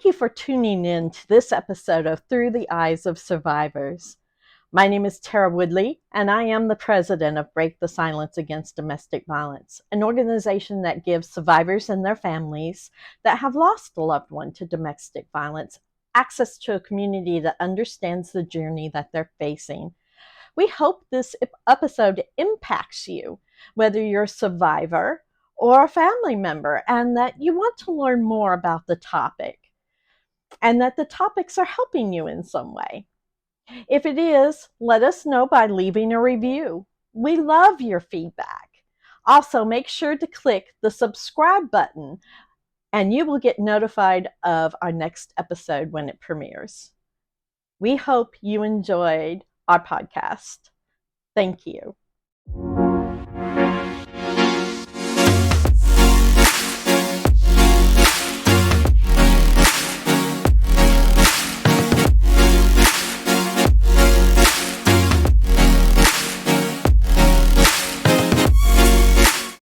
Thank you for tuning in to this episode of Through the Eyes of Survivors. My name is Tara Woodley, and I am the president of Break the Silence Against Domestic Violence, an organization that gives survivors and their families that have lost a loved one to domestic violence access to a community that understands the journey that they're facing. We hope this episode impacts you, whether you're a survivor or a family member, and that you want to learn more about the topic, and that the topics are helping you in some way. If it is, let us know by leaving a review. We love your feedback. Also, make sure to click the subscribe button and you will get notified of our next episode when it premieres. We hope you enjoyed our podcast. Thank you.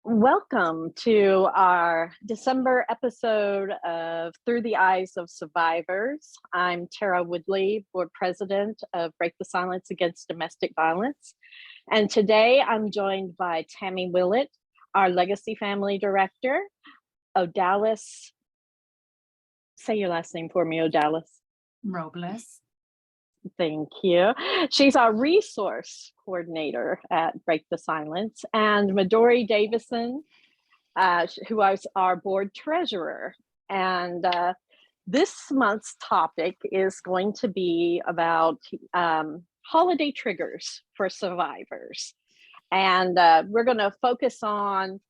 Welcome to our December episode of Through the Eyes of Survivors. I'm Tara Woodley, board president of Break the Silence Against Domestic Violence. And today I'm joined by Tammy Willett, our legacy family director. Odalis, say your last name for me, Odalis. Robles. Thank you. She's our resource coordinator at Break the Silence, and Midori Davison, who is our board treasurer. And this month's topic is going to be about holiday triggers for survivors. And we're going to focus on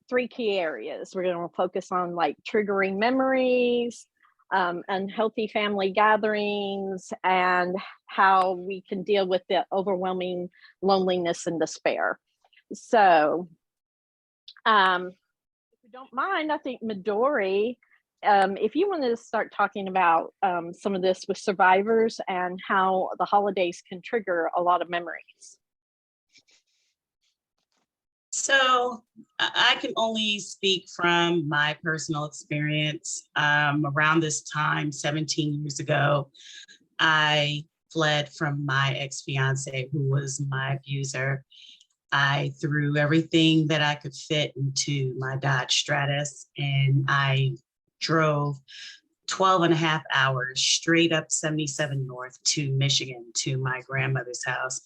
three key areas. We're going to focus on like triggering memories, unhealthy family gatherings, and how we can deal with the overwhelming loneliness and despair. So, if you don't mind, I think Midori, if you wanted to start talking about some of this with survivors and how the holidays can trigger a lot of memories. So I can only speak from my personal experience. Around this time, 17 years ago, I fled from my ex-fiance, who was my abuser. I threw everything that I could fit into my Dodge Stratus, and I drove 12 and a half hours straight up 77 North to Michigan, to my grandmother's house.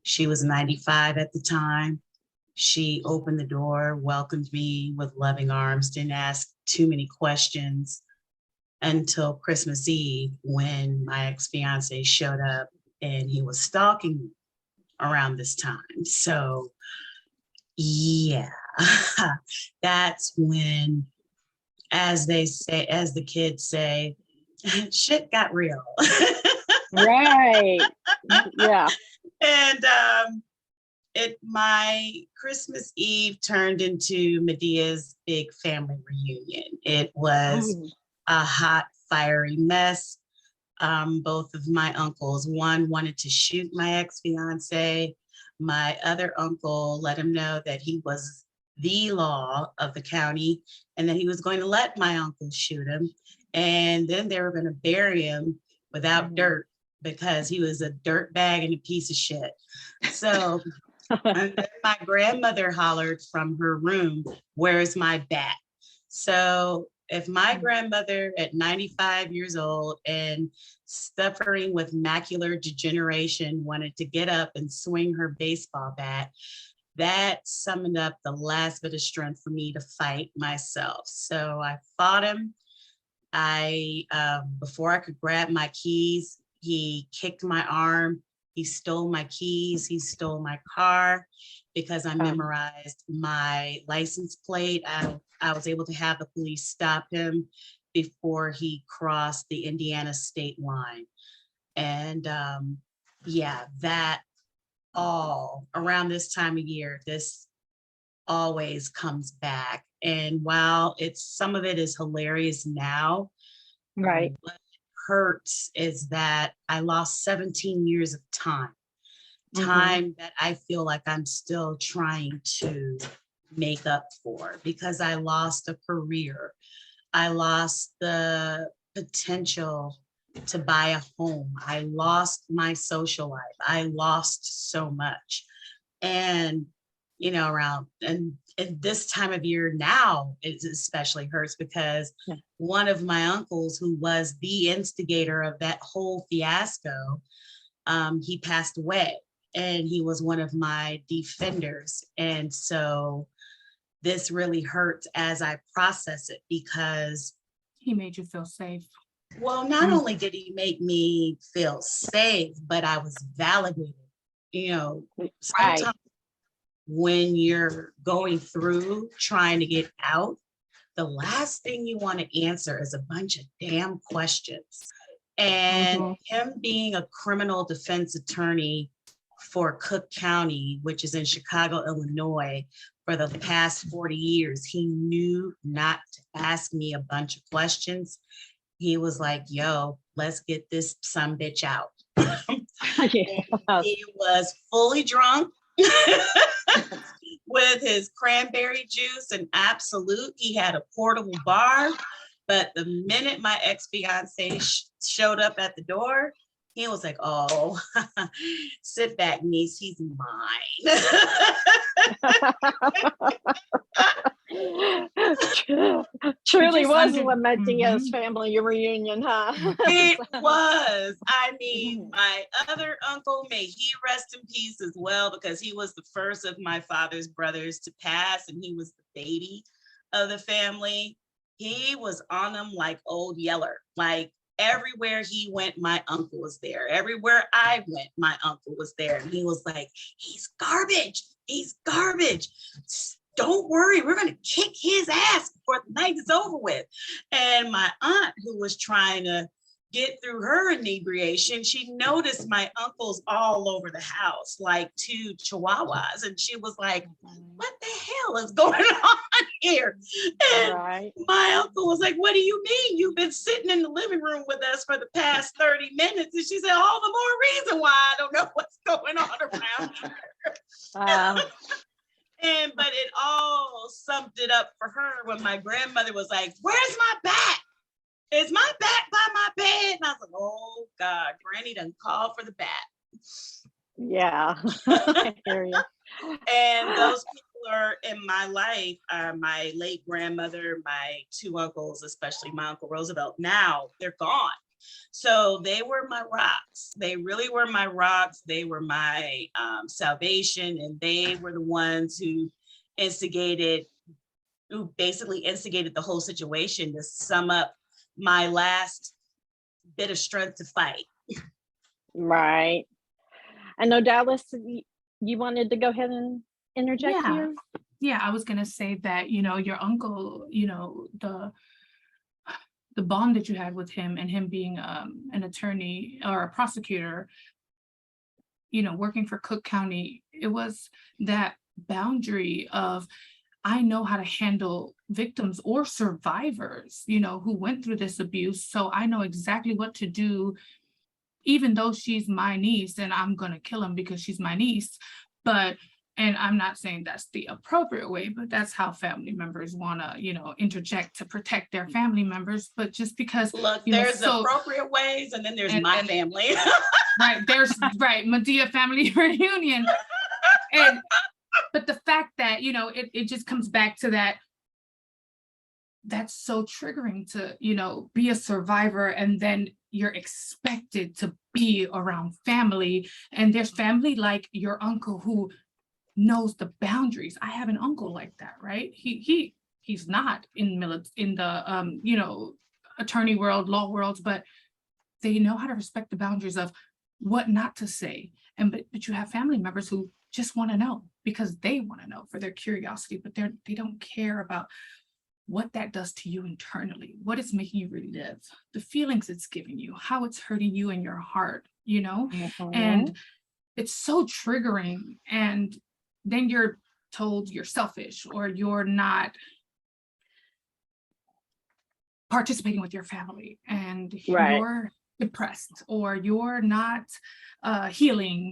She was 95 at the time. She opened the door, welcomed me with loving arms, didn't ask too many questions until Christmas Eve, when my ex-fiance showed up and he was stalking me around this time. So yeah, that's when, as they say, as the kids say, shit got real. Right. Yeah. And my Christmas Eve turned into Medea's big family reunion. It was a hot, fiery mess. Both of my uncles, one wanted to shoot my ex-fiance. My other uncle let him know that he was the law of the county and that he was going to let my uncle shoot him. And then they were going to bury him without dirt because he was a dirt bag and a piece of shit. So and then my grandmother hollered from her room, "Where's my bat?" So if my grandmother at 95 years old and suffering with macular degeneration wanted to get up and swing her baseball bat, that summoned up the last bit of strength for me to fight myself. So I fought him. Before I could grab my keys, he kicked my arm. He stole my keys. He stole my car because I memorized my license plate. I was able to have the police stop him before he crossed the Indiana state line. And that all around this time of year, this always comes back. And while some of it is hilarious now, Right. hurts is that I lost 17 years of time that I feel like I'm still trying to make up for, because I lost a career. I lost the potential to buy a home. I lost my social life. I lost so much. And, around and this time of year now, it especially hurts because Yeah. one of my uncles, who was the instigator of that whole fiasco, he passed away, and he was one of my defenders. And so this really hurts as I process it, because He made you feel safe. well, not only did he make me feel safe, but I was validated. Sometimes when you're going through trying to get out, the last thing you want to answer is a bunch of damn questions. And him being a criminal defense attorney for Cook County, which is in Chicago, Illinois, for the past 40 years, he knew not to ask me a bunch of questions. He was like, yo, let's get this son bitch out. Yeah. He was fully drunk with his cranberry juice and Absolute. He had a portable bar. But the minute my ex-fiance showed up at the door, he was like, oh, sit back, niece, he's mine. Truly was under- Lamentia's family reunion, huh? It was. I mean, my other uncle, may he rest in peace as well, because he was the first of my father's brothers to pass, and he was the baby of the family. He was on them like Old Yeller. Like everywhere he went, my uncle was there. Everywhere I went, my uncle was there. And he was like, he's garbage. He's garbage. Don't worry, we're going to kick his ass before the night is over with. And my aunt, who was trying to get through her inebriation, she noticed my uncles all over the house, like two chihuahuas. And she was like, what the hell is going on here? And my uncle was like, what do you mean? You've been sitting in the living room with us for the past 30 minutes. And she said, all the more reason why I don't know what's going on around here. But it all summed it up for her when my grandmother was like, where's my bat? Is my bat by my bed? And I was like, oh God, Granny done called for the bat. Yeah. I hear you. And those people are in my life, my late grandmother, my two uncles, especially my Uncle Roosevelt. Now they're gone. So they were my rocks. They really were my rocks. They were my salvation. And they were the ones who basically instigated the whole situation, to sum up my last bit of strength to fight. Right. I know, Dallas, you wanted to go ahead and interject here? Yeah, I was going to say that, your uncle, the bond that you had with him, and him being an attorney or a prosecutor, working for Cook County, it was that boundary of, I know how to handle victims or survivors, who went through this abuse. So I know exactly what to do, even though she's my niece and I'm going to kill him because she's my niece. And I'm not saying that's the appropriate way, but that's how family members want to, interject to protect their family members. But just because, look, there's appropriate ways, and then there's my family. Right. There's Medea family reunion. But the fact that, it just comes back to that. That's so triggering to, be a survivor, and then you're expected to be around family, and there's family like your uncle who knows the boundaries. I have an uncle like that, right? He's not in the attorney world, law worlds, but they know how to respect the boundaries of what not to say. But you have family members who just want to know because they want to know for their curiosity, but they don't care about what that does to you internally, what it's making you relive, the feelings it's giving you, how it's hurting you in your heart, and it's so triggering. And then you're told you're selfish, or you're not participating with your family, and you're depressed, or you're not healing.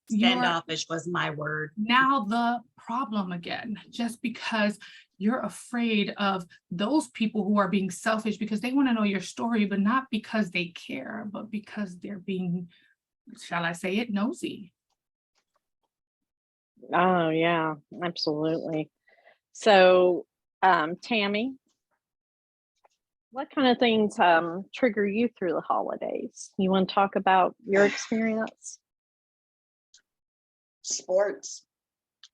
Standoffish was my word. Now the problem again, just because you're afraid of those people who are being selfish because they want to know your story, but not because they care, but because they're being, shall I say it, nosy. Oh, yeah, absolutely. So, Tammy, what kind of things trigger you through the holidays? You want to talk about your experience? Sports,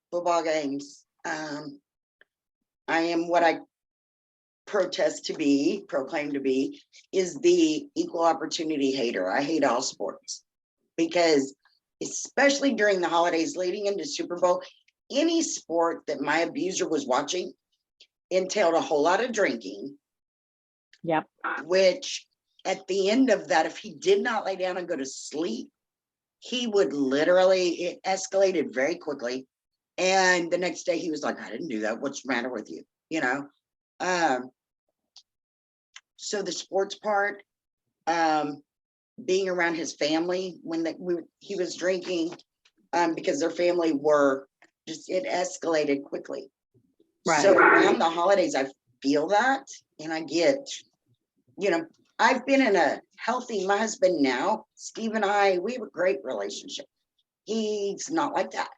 football games. I am what I proclaim to be, is the equal opportunity hater. I hate all sports because, especially during the holidays leading into Super Bowl, any sport that my abuser was watching entailed a whole lot of drinking. Yep. Which at the end of that, if he did not lay down and go to sleep, he would literally, it escalated very quickly. And the next day he was like, I didn't do that. What's the matter with you? You know? So the sports part, being around his family when he was drinking, because their family were just, it escalated quickly. Right. So around the holidays, I feel that, and I get, I've been in a healthy, my husband now, Steve and I, we have a great relationship. He's not like that.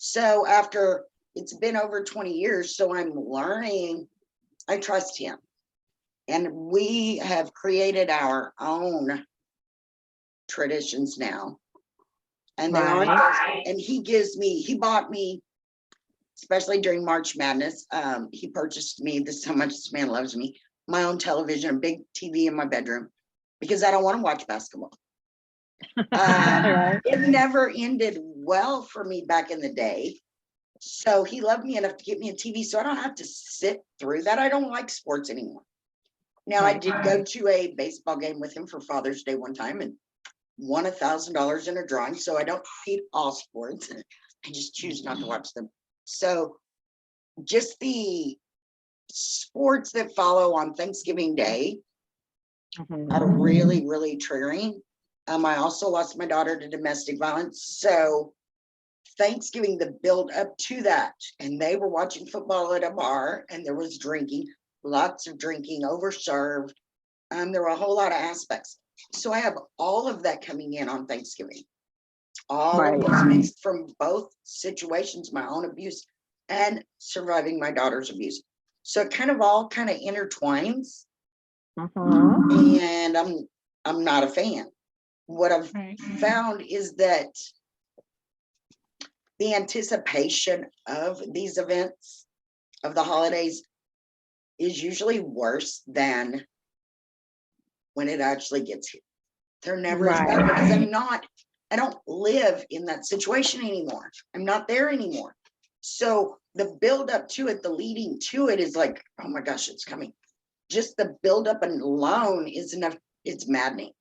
So after, it's been over 20 years, so I'm learning, I trust him. And we have created our own traditions now. And they aren't, and he bought me, especially during March Madness, he purchased me, this is how much this man loves me, my own television, a big TV in my bedroom, because I don't want to watch basketball. It never ended well for me back in the day. So he loved me enough to get me a TV so I don't have to sit through that. I don't like sports anymore. Now, I did go to a baseball game with him for Father's Day one time and won $1,000 in a drawing. So I don't hate all sports. I just choose not to watch them. So just the sports that follow on Thanksgiving Day are really, really triggering. I also lost my daughter to domestic violence. So Thanksgiving, the build up to that, and they were watching football at a bar and there was drinking, lots of drinking, overserved. There were a whole lot of aspects. So I have all of that coming in on Thanksgiving. All of those mixed from both situations, my own abuse and surviving my daughter's abuse. So it kind of all kind of intertwines. And I'm not a fan. What I've found is that the anticipation of these events, of the holidays, is usually worse than when it actually gets here. They're never as bad because I don't live in that situation anymore. I'm not there anymore. So the build up to it, the leading to it is like, oh my gosh, it's coming. Just the build up alone is enough. It's maddening.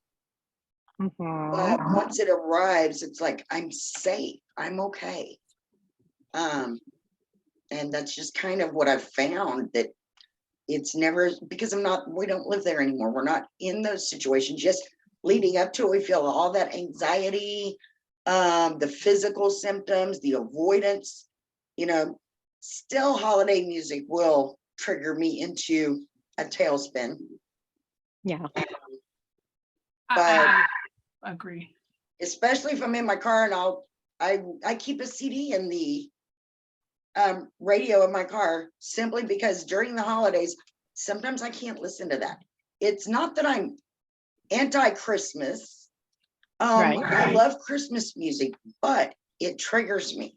But once it arrives, it's like, I'm safe. I'm okay. And that's just kind of what I've found, that it's never, because we don't live there anymore. We're not in those situations. Just leading up to it, we feel all that anxiety, the physical symptoms, the avoidance, still holiday music will trigger me into a tailspin. Yeah. I agree. Especially if I'm in my car and I keep a CD in the radio in my car, simply because during the holidays, sometimes I can't listen to that. It's not that I'm anti-Christmas. I love Christmas music, but it triggers me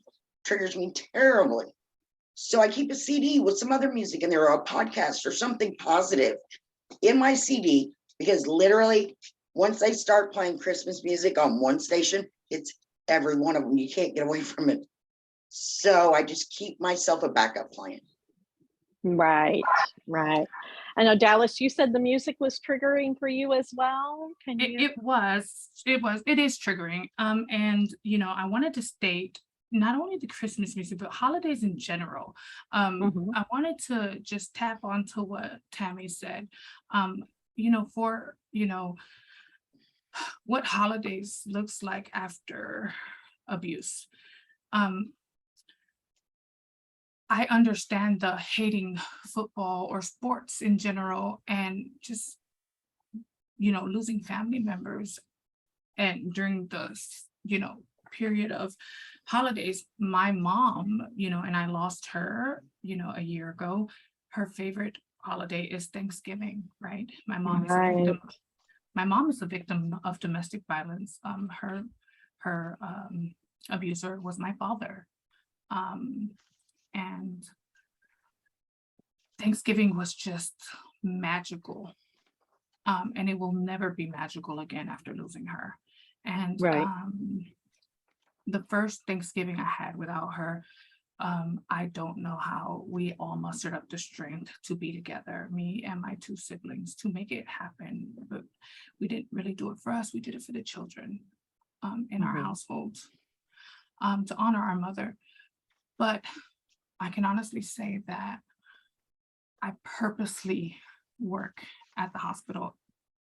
terribly. So I keep a CD with some other music in there, or a podcast or something positive in my CD, because literally once they start playing Christmas music on one station, it's every one of them. You can't get away from it. So I just keep myself a backup plan. Right. I know, Dallas, you said the music was triggering for you as well. It is triggering. And I wanted to state not only the Christmas music, but holidays in general. I wanted to just tap onto what Tammy said. For what holidays looks like after abuse. I understand the hating football or sports in general, and just, losing family members. And during the, period of holidays, my mom, and I lost her, a year ago. Her favorite holiday is Thanksgiving, right? Right. My mom is a victim of domestic violence. Her abuser was my father. And Thanksgiving was just magical. And it will never be magical again after losing her. And Right. the first Thanksgiving I had without her, I don't know how we all mustered up the strength to be together, me and my two siblings, to make it happen. But we didn't really do it for us. We did it for the children in our household, to honor our mother. But I can honestly say that I purposely work at the hospital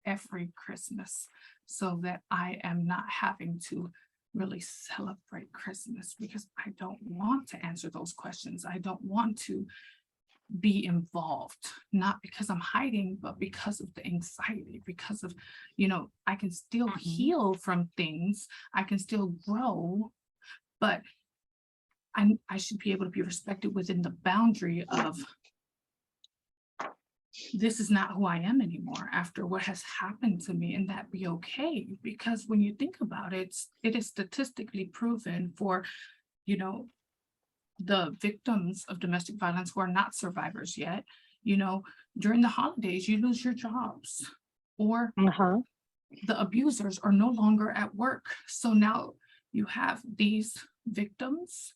every Christmas so that I am not having to really celebrate Christmas, because I don't want to answer those questions. I don't want to be involved, not because I'm hiding, but because of the anxiety, because of, I can still heal from things, I can still grow, but I should be able to be respected within the boundary of, this is not who I am anymore after what has happened to me, and that be okay. Because when you think about it, it is statistically proven for, the victims of domestic violence who are not survivors yet, during the holidays, you lose your jobs, or the abusers are no longer at work. So now you have these victims,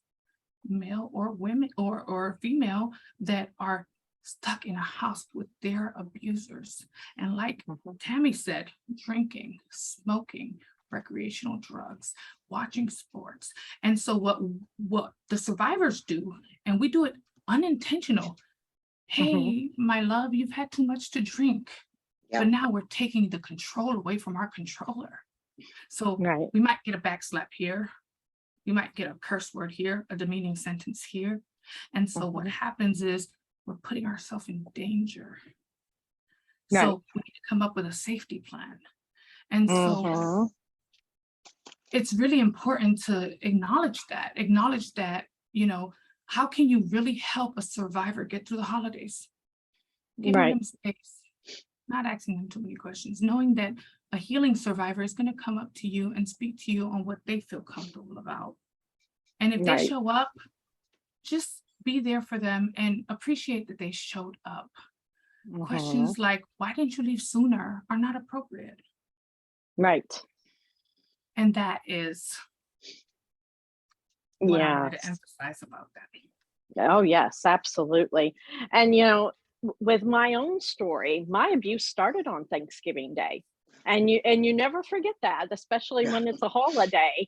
male or women or female, that are stuck in a house with their abusers. And like Tammy said, drinking, smoking, recreational drugs, watching sports. And so what the survivors do, and we do it unintentional. Hey, my love, you've had too much to drink. But now we're taking the control away from our controller. So we might get a backslap here. You might get a curse word here, a demeaning sentence here. And so what happens is we're putting ourselves in danger. So we need to come up with a safety plan. And so it's really important to acknowledge that, how can you really help a survivor get through the holidays? Giving them space, not asking them too many questions, knowing that a healing survivor is going to come up to you and speak to you on what they feel comfortable about. And if they show up, just be there for them and appreciate that they showed up. Questions like, why didn't you leave sooner, are not appropriate. Right. And that is what I wanted to emphasize about that. Oh, yes, absolutely. And, with my own story, my abuse started on Thanksgiving Day. And you never forget that, especially when it's a holiday,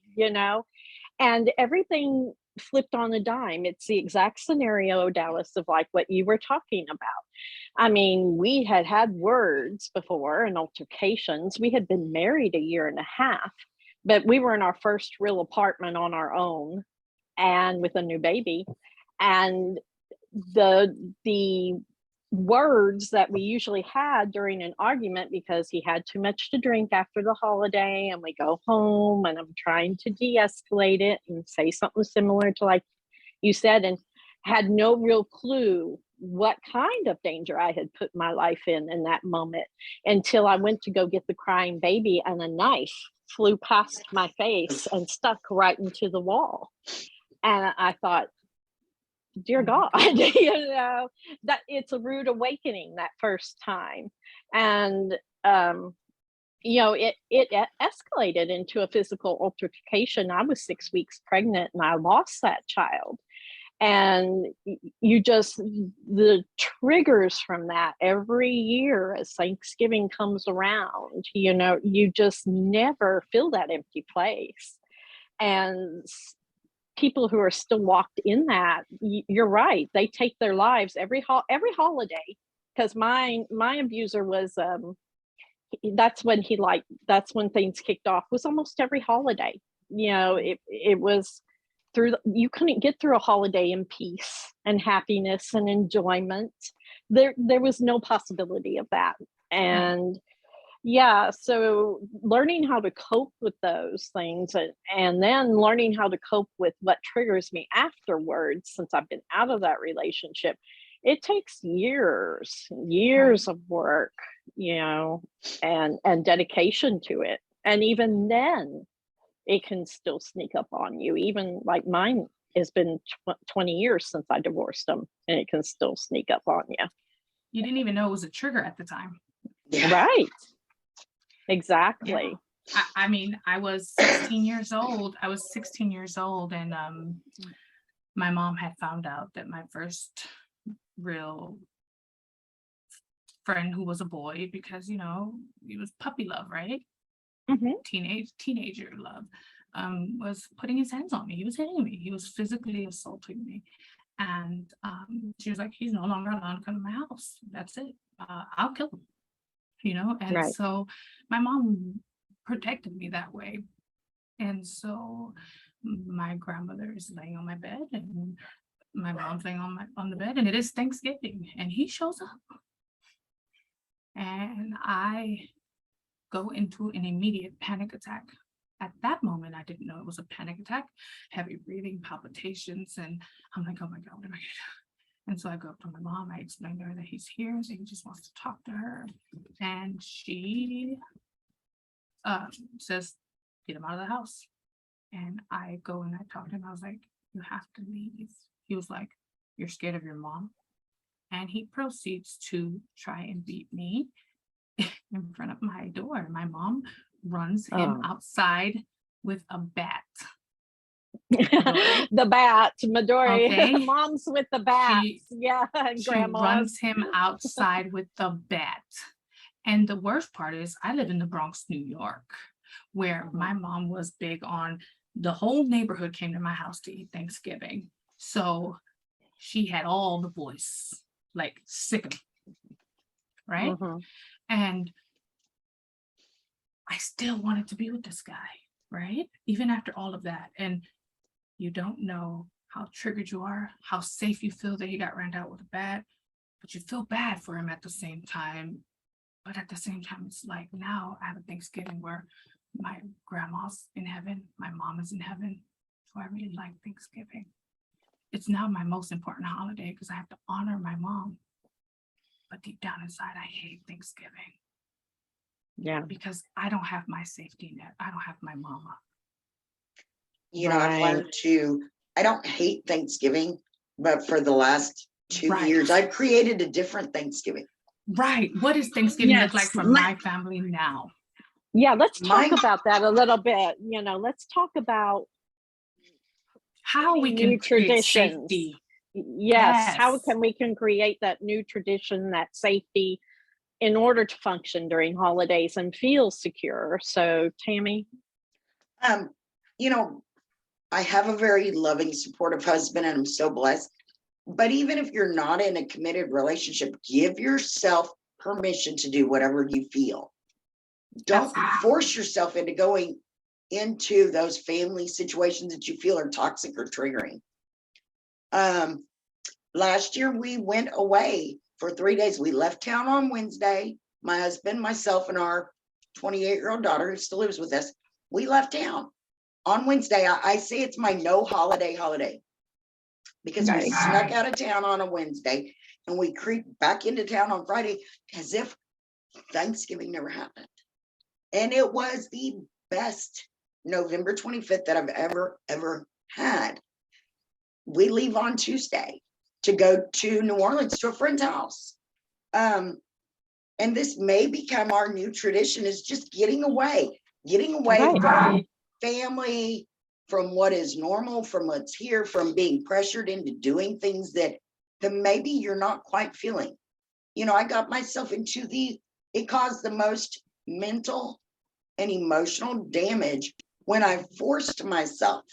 and everything flipped on a dime. It's the exact scenario, Dallas, of like what you were talking about. I mean, we had words before and altercations. We had been married a year and a half, but we were in our first real apartment on our own and with a new baby. And the words that we usually had during an argument, because he had too much to drink after the holiday and we go home and I'm trying to de-escalate it and say something similar to like you said, and had no real clue what kind of danger I had put my life in that moment, until I went to go get the crying baby and a knife flew past my face and stuck right into the wall. And I thought, dear God, that it's a rude awakening that first time. And, it escalated into a physical altercation. I was 6 weeks pregnant and I lost that child. And the triggers from that every year as Thanksgiving comes around, you just never feel that empty place. And people who are still locked in that, you're right, they take their lives every holiday. Because my abuser was that's when things kicked off, was almost every holiday. It was you couldn't get through a holiday in peace and happiness and enjoyment. There was no possibility of that. And yeah, so learning how to cope with those things, and then learning how to cope with what triggers me afterwards, since I've been out of that relationship, it takes years of work, and dedication to it. And even then, it can still sneak up on you. Even like mine has been 20 years since I divorced him, and it can still sneak up on you. You didn't even know it was a trigger at the time. Yeah. Right. Exactly. Yeah. I mean, I was 16 years old. And my mom had found out that my first real friend, who was a boy, because it was puppy love, right? Teenager love, was putting his hands on me. He was hitting me. He was physically assaulting me. And she was like, he's no longer allowed to come to my house. That's it. I'll kill him. And Right. so my mom protected me that way. And so my grandmother is laying on my bed, and my mom's laying on the bed, and it is Thanksgiving, and he shows up. And I go into an immediate panic attack. At that moment, I didn't know it was a panic attack, heavy breathing, palpitations, and I'm like, oh my God, what am I gonna do? And so I go up to my mom, I explain to her that he's here, so he just wants to talk to her. And she says, get him out of the house. And I go and I talk to him. I was like, you have to leave. He was like, you're scared of your mom? And he proceeds to try and beat me in front of my door. My mom runs him outside with a bat. The bat, Midori. Okay. Moms with the bats. She runs him outside with the bat. And the worst part is, I live in the Bronx, New York, where my mom was big on, the whole neighborhood came to my house to eat Thanksgiving. So she had all the boys like sick of me, right? And I still wanted to be with this guy, right? Even after all of that. And you don't know how triggered you are, how safe you feel that he got ran out with a bat, but you feel bad for him at the same time. But at the same time, it's like, now I have a Thanksgiving where my grandma's in heaven, my mom is in heaven. So I really like Thanksgiving. It's now my most important holiday because I have to honor my mom. But deep down inside, I hate Thanksgiving. Yeah. Because I don't have my safety net. I don't have my mama. I've learned I don't hate Thanksgiving, but for the last 2 years, I've created a different Thanksgiving. Right. What does Thanksgiving look like for my family now? Yeah, let's talk about that a little bit. Let's talk about how we can create safety. Yes. How we can create that new tradition, that safety, in order to function during holidays and feel secure. So, Tammy? I have a very loving, supportive husband, and I'm so blessed. But even if you're not in a committed relationship, give yourself permission to do whatever you feel. Don't force yourself into going into those family situations that you feel are toxic or triggering. Last year, we went away for 3 days. We left town on Wednesday. My husband, myself, and our 28-year-old daughter, who still lives with us, we left town on Wednesday. I say it's my no holiday because we snuck out of town on a Wednesday and we creeped back into town on Friday as if Thanksgiving never happened. And it was the best November 25th that I've ever had. We leave on Tuesday to go to New Orleans to a friend's house. And this may become our new tradition, is just getting away from family, from what is normal, from what's here, from being pressured into doing things that maybe you're not quite feeling. I got myself into it caused the most mental and emotional damage when I forced myself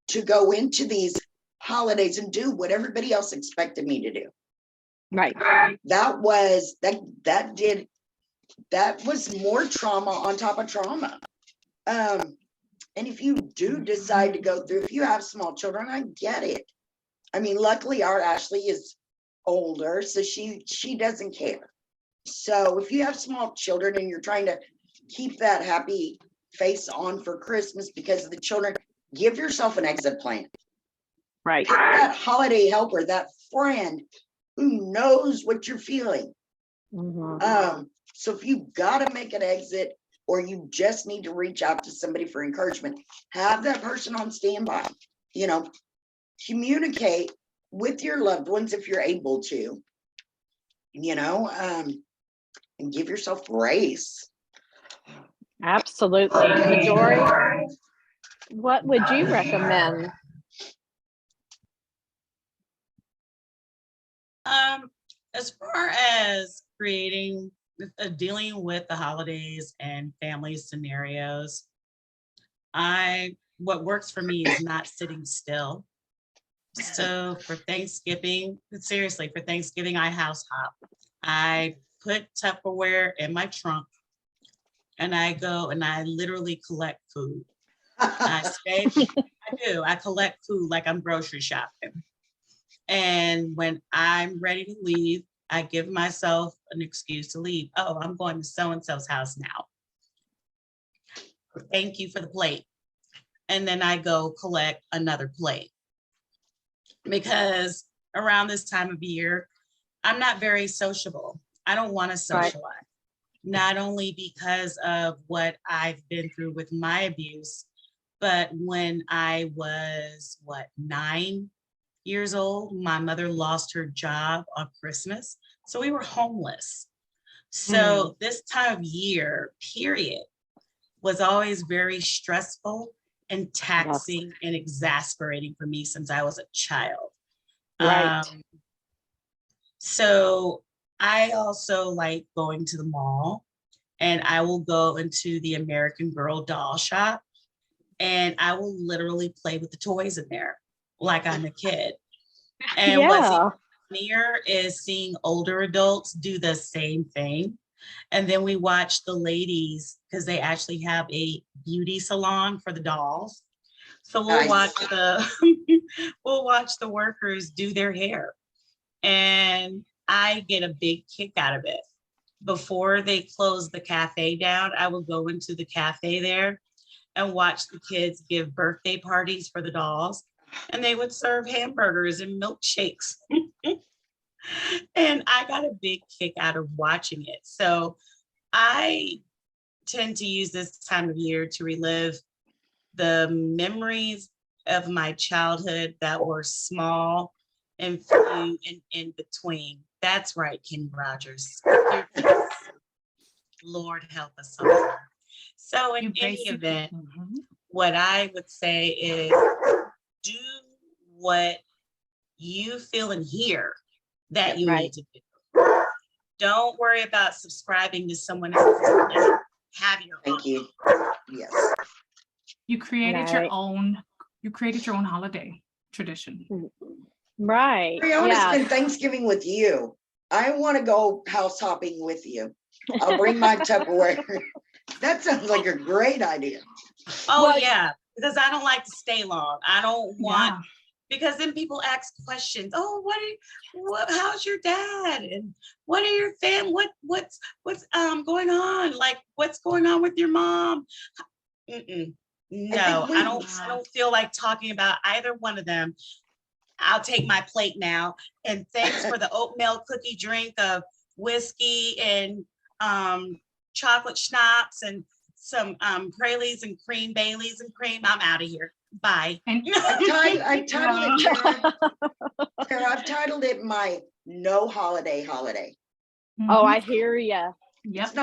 to go into these holidays and do what everybody else expected me to do. Right. That was more trauma on top of trauma. And if you do decide to go through, if you have small children, I get it. I mean, luckily our Ashley is older, so she doesn't care. So if you have small children and you're trying to keep that happy face on for Christmas because of the children, give yourself an exit plan. Right. Pick that holiday helper, that friend who knows what you're feeling. So if you got to make an exit, or you just need to reach out to somebody for encouragement, have that person on standby. You know, communicate with your loved ones if you're able to, you know, and give yourself grace. Absolutely. Midori, what would you recommend? As far as dealing with the holidays and family scenarios, what works for me is not sitting still. So for Thanksgiving, seriously, for Thanksgiving, I house hop. I put Tupperware in my trunk and I go and I literally collect food. I do. I collect food like I'm grocery shopping. And when I'm ready to leave, I give myself an excuse to leave. Oh, I'm going to so-and-so's house now. Thank you for the plate. And then I go collect another plate. Because around this time of year, I'm not very sociable. I don't want to socialize. Right. Not only because of what I've been through with my abuse, but when I was, 9 years old, my mother lost her job on Christmas. So we were homeless. So this time of year, period, was always very stressful and taxing and exasperating for me since I was a child. Right. So I also like going to the mall, and I will go into the American Girl doll shop, and I will literally play with the toys in there like I'm a kid. And what's even funnier is seeing older adults do the same thing. And then we watch the ladies, because they actually have a beauty salon for the dolls. So we'll watch we'll watch the workers do their hair. And I get a big kick out of it. Before they close the cafe down, I would go into the cafe there and watch the kids give birthday parties for the dolls. And they would serve hamburgers and milkshakes. And I got a big kick out of watching it. So I tend to use this time of year to relive the memories of my childhood that were small and few and in between. That's right, Kenny Rogers. Lord help us all. So in any event, what I would say is do what you feel and hear that you need to do. Don't worry about subscribing to someone else's plan. Have your own. Thank you. Yes. You created your own holiday tradition. Right. I want to spend Thanksgiving with you. I want to go house hopping with you. I'll bring my Tupperware. That sounds like a great idea. Oh, yeah, because I don't like to stay long. I don't want, because then people ask questions. Oh, how's your dad? And what are your what's going on? Like, what's going on with your mom? No, I don't feel like talking about either one of them. I'll take my plate now. And thanks for the oatmeal cookie drink of whiskey and chocolate schnapps and some Pralines and cream, Baileys and cream. I'm out of here. Bye. I've titled it my no holiday. Oh, I hear you. Yep. It's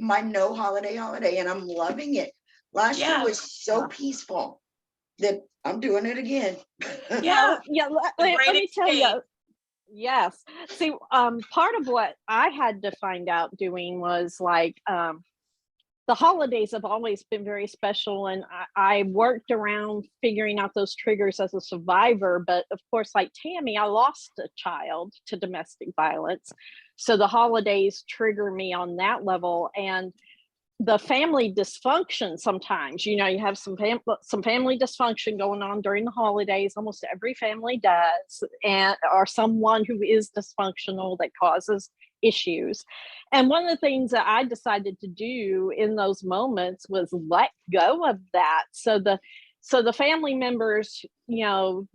my no holiday, and I'm loving it. Last year was so peaceful that I'm doing it again. Let me tell you. Yes. See, part of what I had to find out doing was like, the holidays have always been very special, and I worked around figuring out those triggers as a survivor. But of course, like Tammy, I lost a child to domestic violence. So the holidays trigger me on that level. And the family dysfunction sometimes, you have some family dysfunction going on during the holidays. Almost every family does, and or someone who is dysfunctional that causes issues. And one of the things that I decided to do in those moments was let go of that. So the family members, the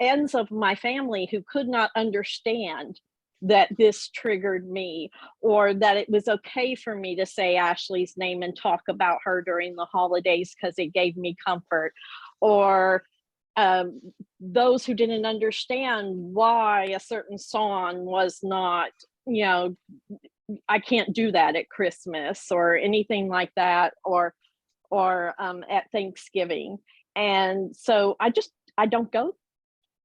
ends of my family who could not understand that this triggered me, or that it was okay for me to say Ashley's name and talk about her during the holidays because it gave me comfort, or those who didn't understand why a certain song was not, I can't do that at Christmas or anything like that, or at Thanksgiving. And so I don't go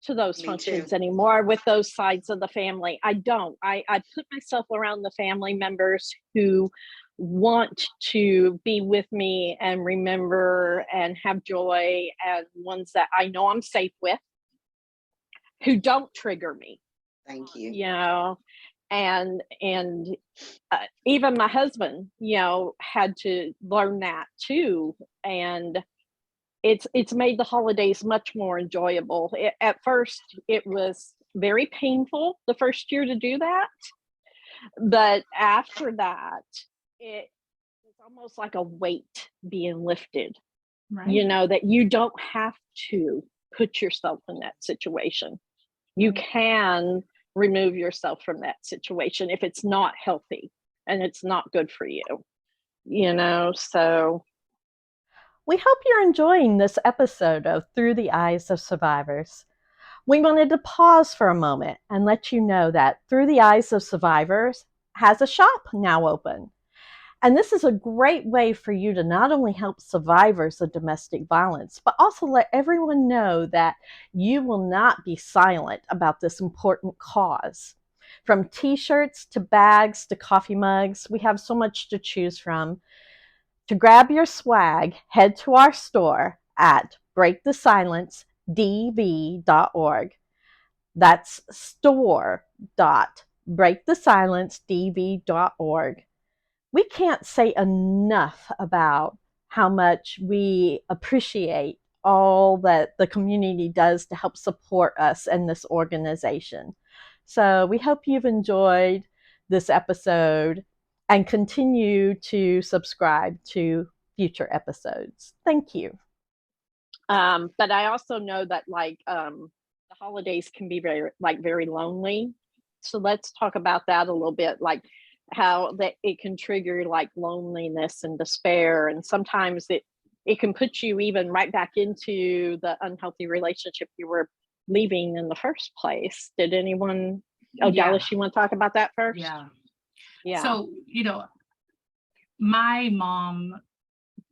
to those Me functions too. anymore with those sides of the family. I don't. I put myself around the family members who want to be with me and remember and have joy, and ones that I know I'm safe with, who don't trigger me. Thank you. And even my husband, had to learn that too. And it's made the holidays much more enjoyable. At first, it was very painful the first year to do that, but after that, it's almost like a weight being lifted. Right. That you don't have to put yourself in that situation. You can remove yourself from that situation if it's not healthy and it's not good for you. So we hope you're enjoying this episode of Through the Eyes of Survivors. We wanted to pause for a moment and let you know that Through the Eyes of Survivors has a shop now open. And this is a great way for you to not only help survivors of domestic violence, but also let everyone know that you will not be silent about this important cause. From t-shirts to bags to coffee mugs, we have so much to choose from. To grab your swag, head to our store at breakthesilencedv.org. That's store.breakthesilencedv.org. We can't say enough about how much we appreciate all that the community does to help support us and this organization. So we hope you've enjoyed this episode and continue to subscribe to future episodes. Thank you. But I also know that the holidays can be very lonely. So let's talk about that a little bit, like how that it can trigger like loneliness and despair, and sometimes it can put you even right back into the unhealthy relationship you were leaving in the first place. Did anyone? Oh, Yeah. Dallas, you want to talk about that first? Yeah. So, my mom,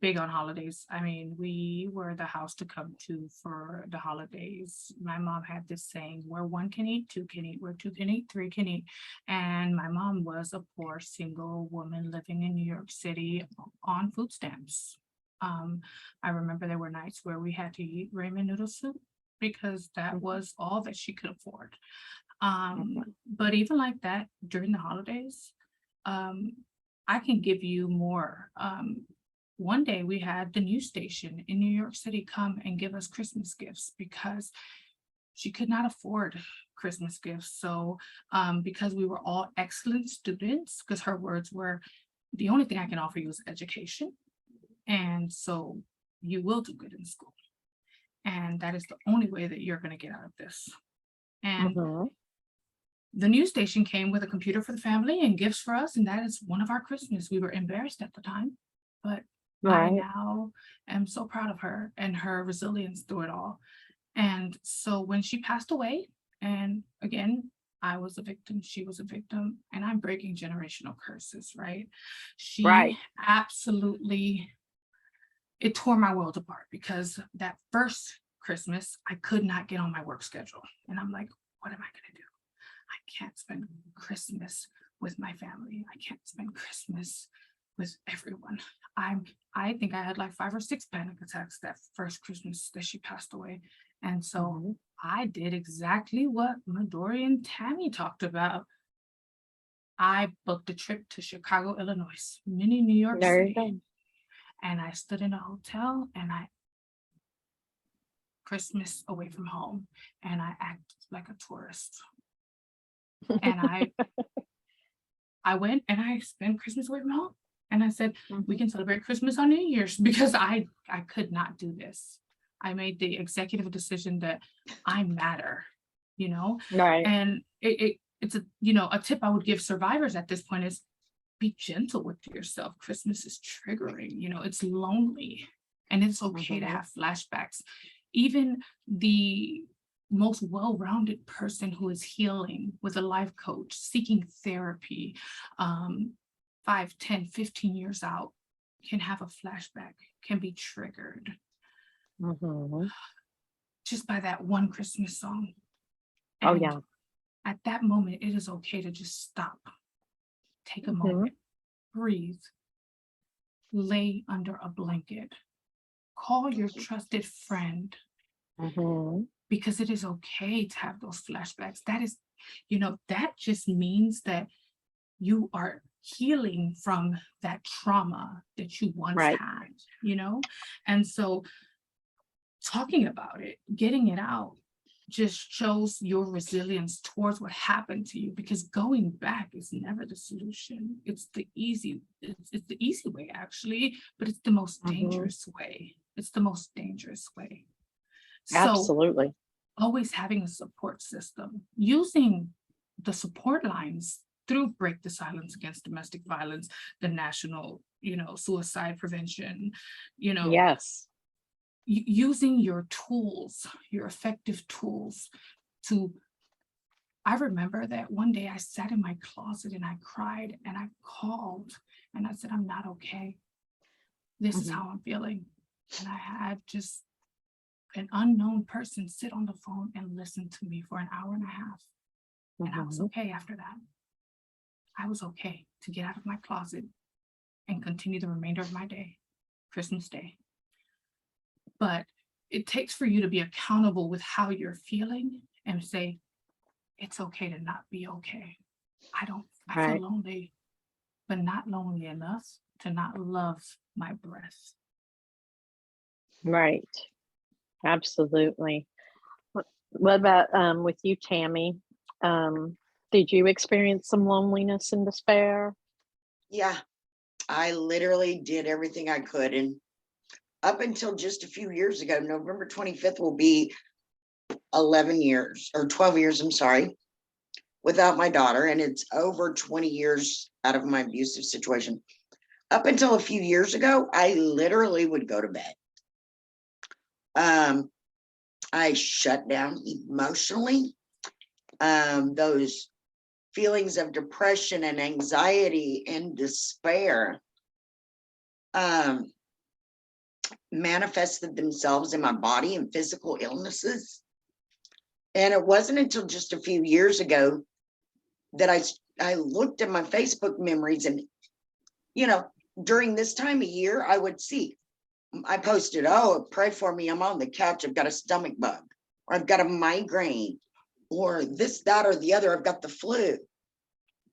big on holidays. I mean, we were the house to come to for the holidays. My mom had this saying, where one can eat, two can eat, where two can eat, three can eat. And my mom was a poor single woman living in New York City on food stamps. I remember there were nights where we had to eat ramen noodle soup because that was all that she could afford. But even like that, during the holidays, I can give you more. One day we had the news station in New York City come and give us Christmas gifts because she could not afford Christmas gifts. So because we were all excellent students, because her words were, the only thing I can offer you is education. And so you will do good in school. And that is the only way that you're going to get out of this. And the news station came with a computer for the family and gifts for us. And that is one of our Christmas. We were embarrassed at the time, but I now am so proud of her and her resilience through it all. And so when she passed away, and again, I was a victim, she was a victim, and I'm breaking generational curses, right? She absolutely, it tore my world apart because that first Christmas, I could not get on my work schedule. And I'm like, what am I going to do? I can't spend Christmas with my family. I can't spend Christmas with everyone. I think I had like 5 or 6 panic attacks that first Christmas that she passed away. And so I did exactly what Midori and Tammy talked about. I booked a trip to Chicago, Illinois, mini New York There you City. go. And I stood in a hotel and Christmas away from home, and I acted like a tourist. And I went and I spent Christmas away from home. And I said, we can celebrate Christmas on New Year's, because I could not do this. I made the executive decision that I matter, Right. and it's a tip I would give survivors at this point is be gentle with yourself. Christmas is triggering, it's lonely, and it's okay to have flashbacks. Even the most well-rounded person who is healing with a life coach, seeking therapy, 5, 10, 15 years out, can have a flashback, can be triggered just by that one Christmas song. Oh, And yeah. at that moment, it is okay to just stop, take a moment, breathe, lay under a blanket, call your trusted friend, because it is okay to have those flashbacks. That is, that just means that you are healing from that trauma that you once had, and so talking about it, getting it out, just shows your resilience towards what happened to you, because going back is never the solution. It's the easy way, actually, but it's the most dangerous way. It's the most dangerous way. So Absolutely. always having a support system, using the support lines through Break the Silence Against Domestic Violence, the national, suicide prevention, Yes. using your tools, your effective tools I remember that one day I sat in my closet and I cried and I called and I said, I'm not okay. This is how I'm feeling. And I had just an unknown person sit on the phone and listen to me for an hour and a half. And I was okay after that. I was okay to get out of my closet and continue the remainder of my day, Christmas Day. But it takes for you to be accountable with how you're feeling and say, it's okay to not be okay. I feel lonely, but not lonely enough to not love my breath. Right. Absolutely. What about with you, Tammy? Did you experience some loneliness and despair? Yeah, I literally did everything I could. And up until just a few years ago, November 25th will be 11 years or 12 years, I'm sorry, without my daughter. And it's over 20 years out of my abusive situation. Up until a few years ago, I literally would go to bed. I shut down emotionally. Those feelings of depression and anxiety and despair manifested themselves in my body and physical illnesses. And it wasn't until just a few years ago that I looked at my Facebook memories, and during this time of year, I would see, I posted, oh, pray for me, I'm on the couch, I've got a stomach bug, or I've got a migraine, or this, that, or the other, I've got the flu.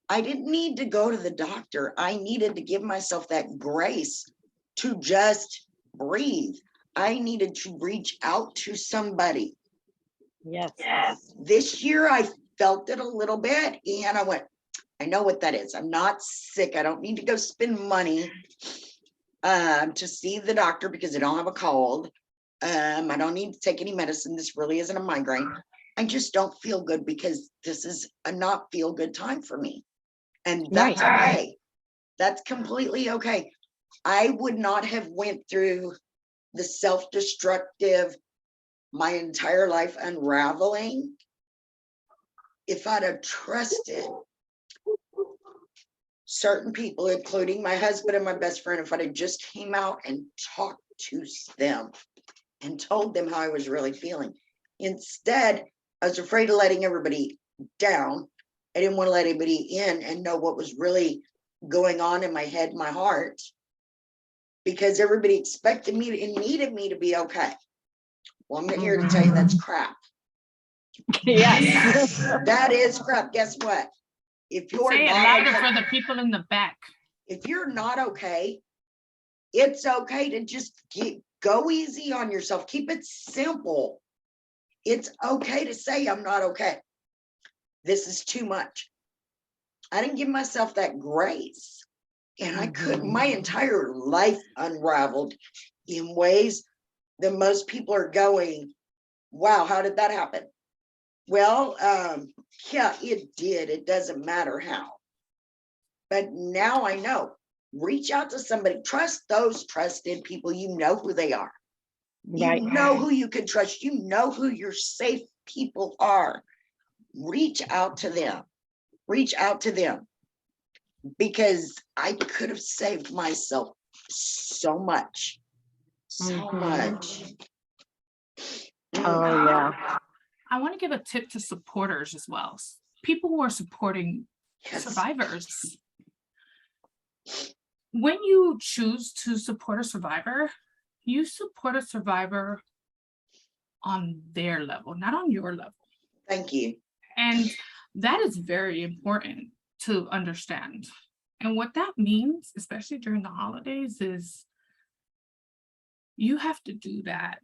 I didn't need to go to the doctor. I needed to give myself that grace to just breathe. I needed to reach out to somebody. Yes. This year I felt it a little bit and I went, I know what that is. I'm not sick. I don't need to go spend money to see the doctor because I don't have a cold. I don't need to take any medicine. This really isn't a migraine. I just don't feel good because this is a not feel good time for me. And that's okay. That's completely okay. I would not have went through the self-destructive, my entire life unraveling if I'd have trusted certain people, including my husband and my best friend, if I'd have just came out and talked to them and told them how I was really feeling. Instead, I was afraid of letting everybody down. I didn't want to let anybody in and know what was really going on in my head, my heart, because everybody expected me and needed me to be okay. Well, I'm here to tell you that's crap. Yes. That is crap. Guess what? if you're Say it not louder okay, for the people in the back. if you're not okay, it's okay to just go easy on yourself. Keep it simple. It's okay to say, I'm not okay. This is too much. I didn't give myself that grace. And I couldn't, my entire life unraveled in ways that most people are going, wow, how did that happen? Well, yeah, it did. It doesn't matter how. But now I know, reach out to somebody, trust those trusted people. You know who they are. Right. You know who you can trust. You know who your safe people are. Reach out to them. Reach out to them. Because I could have saved myself so much. So much. Oh, yeah. I want to give a tip to supporters as well. People who are supporting Yes. survivors. When you choose to support a survivor, you support a survivor on their level, not on your level. Thank you. And that is very important to understand. And what that means, especially during the holidays, is you have to do that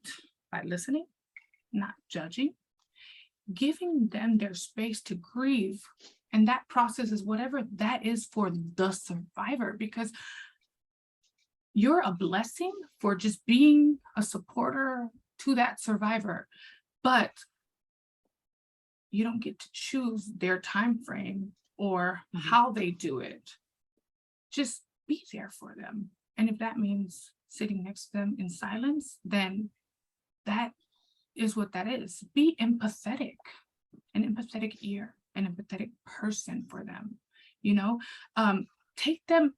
by listening, not judging, giving them their space to grieve. And that process is whatever that is for the survivor, because you're a blessing for just being a supporter to that survivor, but you don't get to choose their time frame or how they do it. Just be there for them. And if that means sitting next to them in silence, then that is what that is. Be empathetic, an empathetic ear, an empathetic person for them. Take them,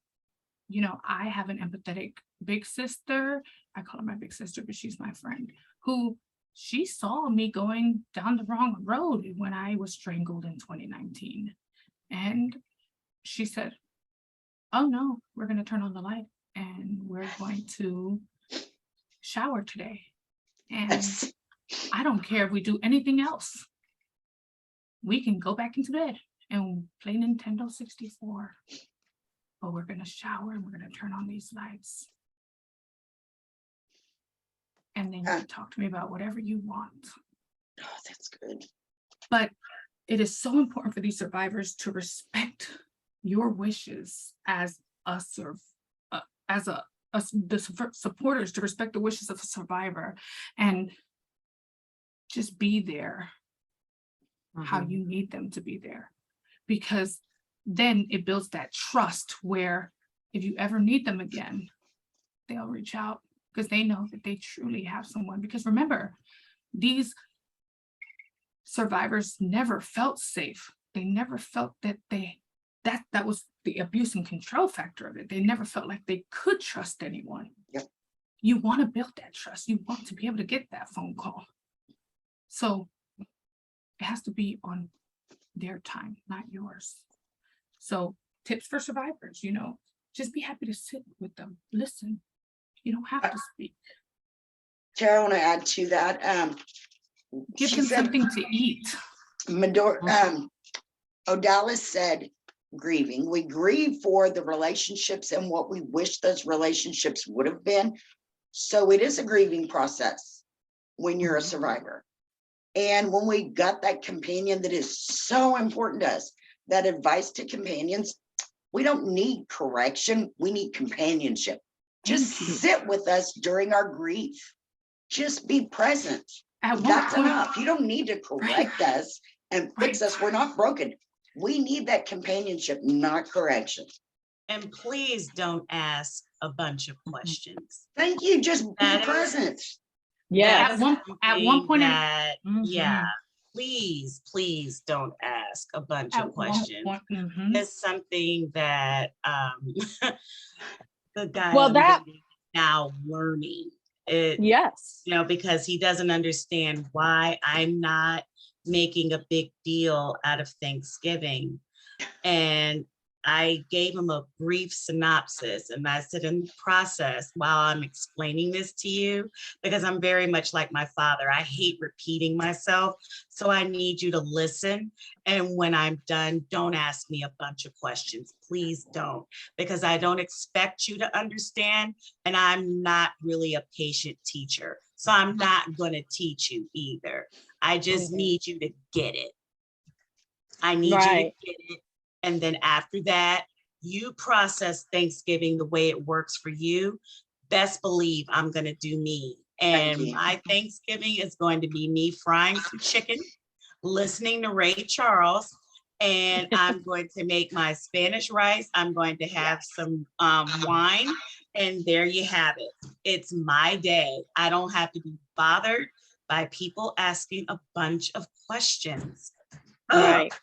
I have an empathetic big sister. I call her my big sister, but she's my friend, who she saw me going down the wrong road when I was strangled in 2019. And she said, oh no, we're going to turn on the light and we're going to shower today. And I don't care if we do anything else. We can go back into bed and play Nintendo 64. But we're going to shower and we're going to turn on these lights. And then you can talk to me about whatever you want. Oh, that's good. But it is so important for these survivors to respect your wishes as the supporters, to respect the wishes of a survivor and just be there how you need them to be there. Because then it builds that trust where if you ever need them again, they'll reach out because they know that they truly have someone. Because remember, these survivors never felt safe. They never felt that that was the abuse and control factor of it. They never felt like they could trust anyone. Yep. You want to build that trust. You want to be able to get that phone call. So it has to be on their time, not yours. So tips for survivors, just be happy to sit with them, listen. You don't have to speak. Tara, I want to add to that. Give them something to eat. Odalis said, grieving. We grieve for the relationships and what we wish those relationships would have been. So it is a grieving process when you're a survivor. And when we got that companion that is so important to us, that advice to companions, we don't need correction. We need companionship. Just sit with us during our grief. Just be present. That's enough. You don't need to correct us and fix us. We're not broken. We need that companionship, not correction. And please don't ask a bunch of questions. Thank you. Just be present. Yeah. At one point, please don't ask a bunch of questions. It's something that the guy now learning it. Yes. Because he doesn't understand why I'm not making a big deal out of Thanksgiving. And I gave him a brief synopsis, and I said, in the process, while I'm explaining this to you, because I'm very much like my father, I hate repeating myself. So I need you to listen. And when I'm done, don't ask me a bunch of questions. Please don't, because I don't expect you to understand. And I'm not really a patient teacher. So I'm not going to teach you either. I just need you to get it. I need you to get it. And then after that, you process Thanksgiving the way it works for you. Best believe I'm going to do me. And my Thanksgiving is going to be me frying some chicken, listening to Ray Charles, and I'm going to make my Spanish rice. I'm going to have some wine, and there you have it. It's my day. I don't have to be bothered by people asking a bunch of questions. Right.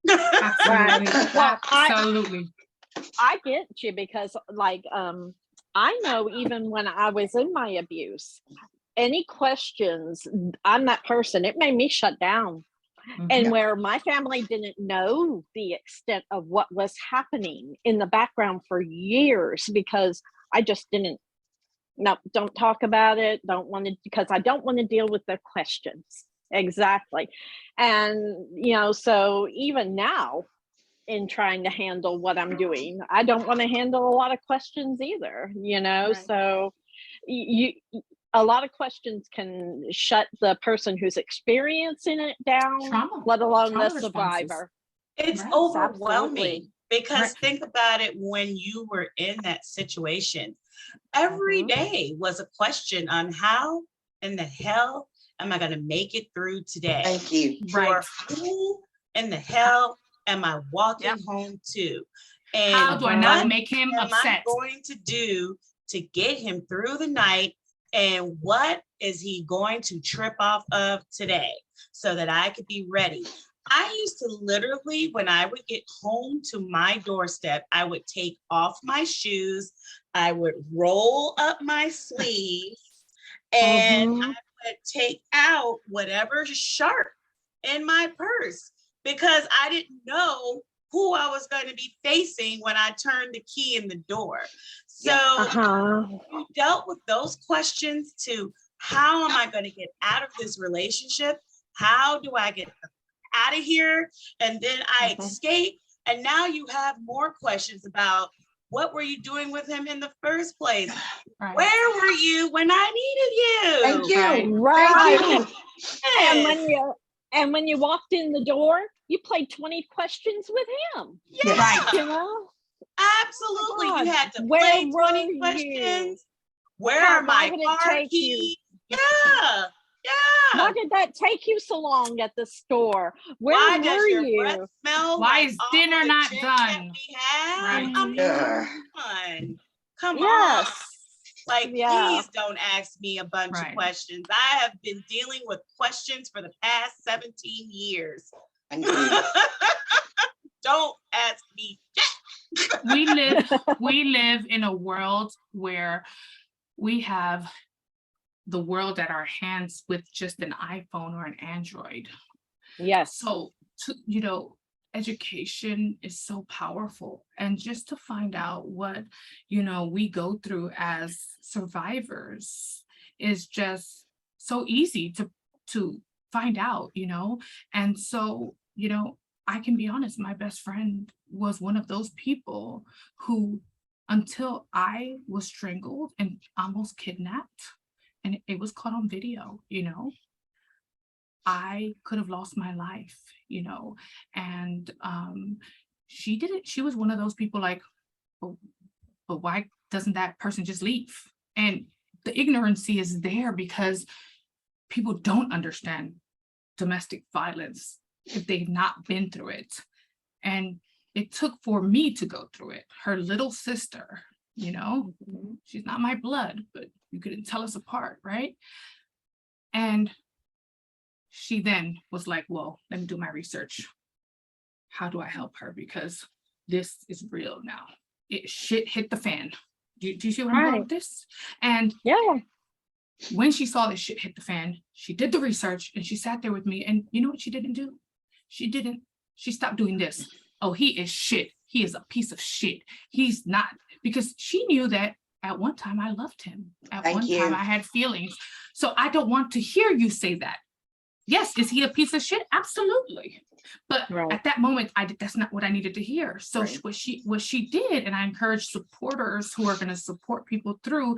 Absolutely. Well, Absolutely. I get you, because like I know even when I was in my abuse, any questions, I'm that person, it made me shut down. And where my family didn't know the extent of what was happening in the background for years, because I just didn't, no, don't talk about it, don't want to, because I don't want to deal with the questions. Exactly. And, you know, so even now in trying to handle what I'm doing, I don't want to handle a lot of questions either, you know, Right. so you, a lot of questions can shut the person who's experiencing it down, Trauma. let alone Trauma the responses. survivor. It's Right. overwhelming. Absolutely. Because Right. think about it, when you were in that situation, every day was a question on how in the hell am I going to make it through today? Thank you. Right. Or who in the hell am I walking home to? And How do I what not make him am I upset? going to do to get him through the night? And what is he going to trip off of today so that I could be ready? I used to literally, when I would get home to my doorstep, I would take off my shoes, I would roll up my sleeves, and I would take out whatever sharp in my purse, because I didn't know who I was going to be facing when I turned the key in the door. So you dealt with those questions to, how am I going to get out of this relationship? How do I get out of here? And then I escape. And now you have more questions about, what were you doing with him in the first place? Right. Where were you when I needed you? Thank you. Right. Thank you. Yes. And when you walked in the door, you played 20 questions with him. Yes. Right. You know? Absolutely. God, You had to where play were 20 you? questions. Where How- are why my would it car take you? keys? Yeah. Why Yeah. did that take you so long at the store? Where Why were does your you? breath smell Why like is all dinner the not gin done? that we had? Right. I mean, Ugh. come on. Yes. Like, Yeah. please don't ask me a bunch of Right. questions. I have been dealing with questions for the past 17 years. Thank you. Don't ask me. We live in a world where we have the world at our hands with just an iPhone or an Android. Yes. So, you know, education is so powerful. And just to find out what, you know, we go through as survivors is just so easy to find out, you know. And so, you know, I can be honest, my best friend was one of those people who, until I was strangled and almost kidnapped, and it was caught on video, you know, I could have lost my life, you know. And she was one of those people like, but why doesn't that person just leave? And the ignorancy is there because people don't understand domestic violence if they've not been through it. And it took for me to go through it. Her little sister, you know, she's not my blood, but you couldn't tell us apart, right? And she then was like, well, let me do my research. How do I help her? Because this is real now. Shit hit the fan. Do you see where I'm going with this? And Yeah. when she saw this shit hit the fan, she did the research and she sat there with me. And you know what she didn't do? She stopped doing this. Oh, he is shit. he is a piece of shit. He's not, because she knew that at one time I loved him. At Thank one you. time I had feelings. So I don't want to hear you say that. Yes, is he a piece of shit? Absolutely. But Right. at that moment, that's not what I needed to hear. So Right. what she did, and I encourage supporters who are going to support people through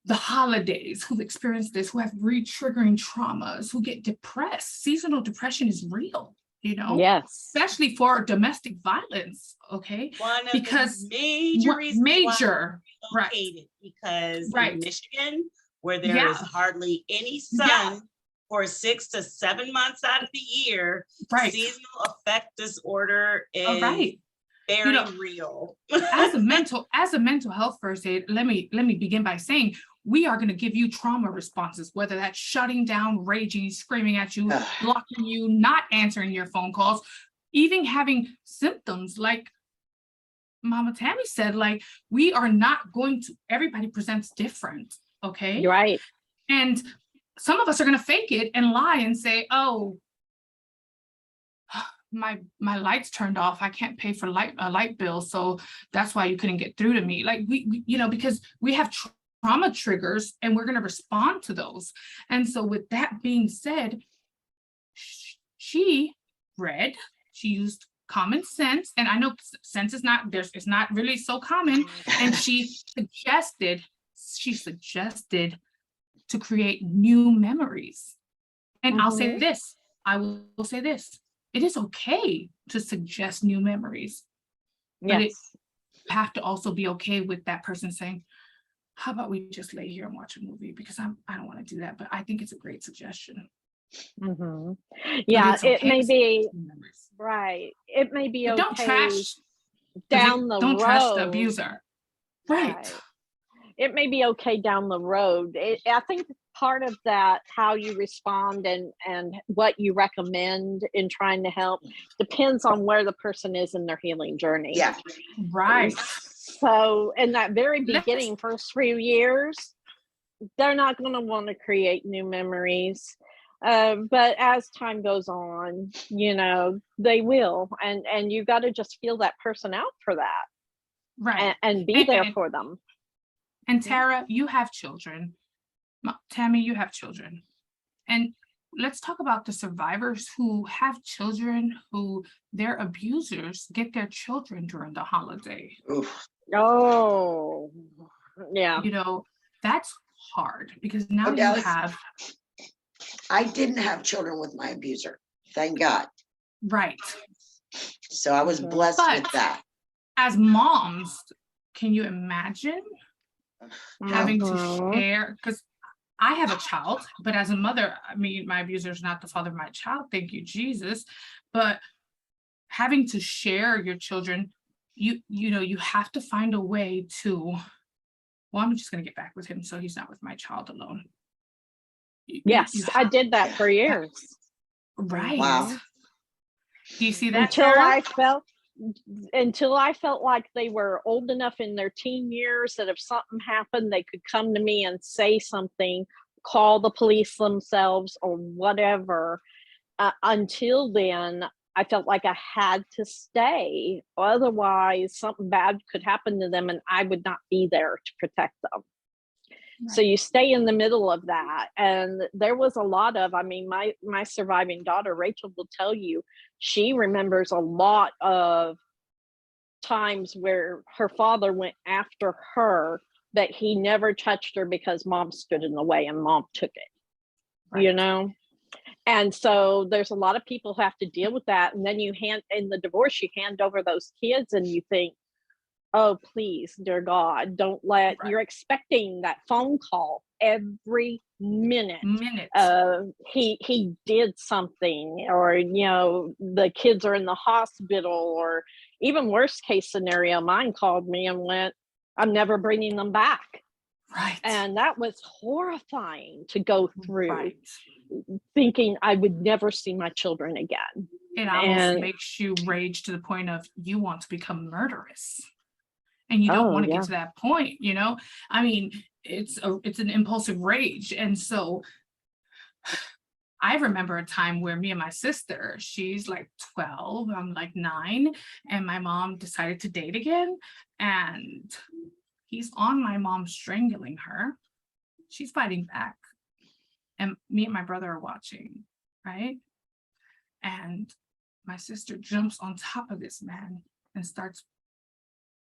the holidays, who've experienced this, who have re-triggering traumas, who get depressed. Seasonal depression is real, you know? Yes. Especially for domestic violence, okay? One of Because the major reasons major, why right, we relocated, because right. in Michigan, where there Yeah. is hardly any sun Yeah. for 6 to 7 months out of the year, Right. seasonal affect disorder All is right. very You know, real. as a mental health first aid, let me begin by saying we are going to give you trauma responses, whether that's shutting down, raging, screaming at you, blocking you, not answering your phone calls, even having symptoms like Mama Tammy said, like, we are not going to, everybody presents different, okay? You're right. And some of us are going to fake it and lie and say, oh, my lights turned off. I can't pay for a light bill. So that's why you couldn't get through to me. Like we you know, because we have trauma triggers and we're going to respond to those. And so with that being said, she used common sense. And I know sense is not, it's not really so common. And she suggested to create new memories. And I'll say this, I will say this. It is okay to suggest new memories, but Yes. you have to also be okay with that person saying, how about we just lay here and watch a movie? Because I don't want to do that, but I think it's a great suggestion. Mm-hmm. Yeah, okay it may be, memories. right. It may be But okay don't trash down the don't trash the road. abuser. Right. Right. It may be okay down the road. I think part of that, how you respond and what you recommend in trying to help, depends on where the person is in their healing journey. Yeah. Right. So in that very beginning, first few years, they're not going to want to create new memories. But as time goes on, you know, they will. And you got to just feel that person out for that. Right. And be there for them. And Tara, you have children. Tammy, you have children. And let's talk about the survivors who have children who their abusers get their children during the holiday. Oof. Oh, yeah. You know, that's hard because now you Dallas, have. I didn't have children with my abuser, thank God. Right. So I was blessed with that. As moms, can you imagine having to share? Because I have a child, but as a mother, I mean, my abuser is not the father of my child, thank you, Jesus. But having to share your children, you know, you have to find a way to, well, I'm just going to get back with him so he's not with my child alone. Yes, I did that for years. Right. Wow. Do you see that, until Tara? until I felt like they were old enough in their teen years that if something happened, they could come to me and say something, call the police themselves or whatever. Until then, I felt like I had to stay. Otherwise, something bad could happen to them and I would not be there to protect them. Right. So you stay in the middle of that. And there was a lot of, I mean, my surviving daughter, Rachel, will tell you, she remembers a lot of times where her father went after her, but he never touched her because mom stood in the way and mom took it, right. You know? And so there's a lot of people who have to deal with that. And then in the divorce, you hand over those kids and you think, oh, please, dear God, don't let, right. You're expecting that phone call every minute. He did something, or, you know, the kids are in the hospital, or even worst case scenario, mine called me and went, I'm never bringing them back. Right. And that was horrifying to go through, right. Thinking I would never see my children again. It almost makes you rage to the point of you want to become murderous. And you don't want to get to that point, you know? I mean, it's an impulsive rage. And so I remember a time where me and my sister, she's like 12, I'm like 9, and my mom decided to date again. And he's on my mom strangling her. She's fighting back. And me and my brother are watching, right? And my sister jumps on top of this man and starts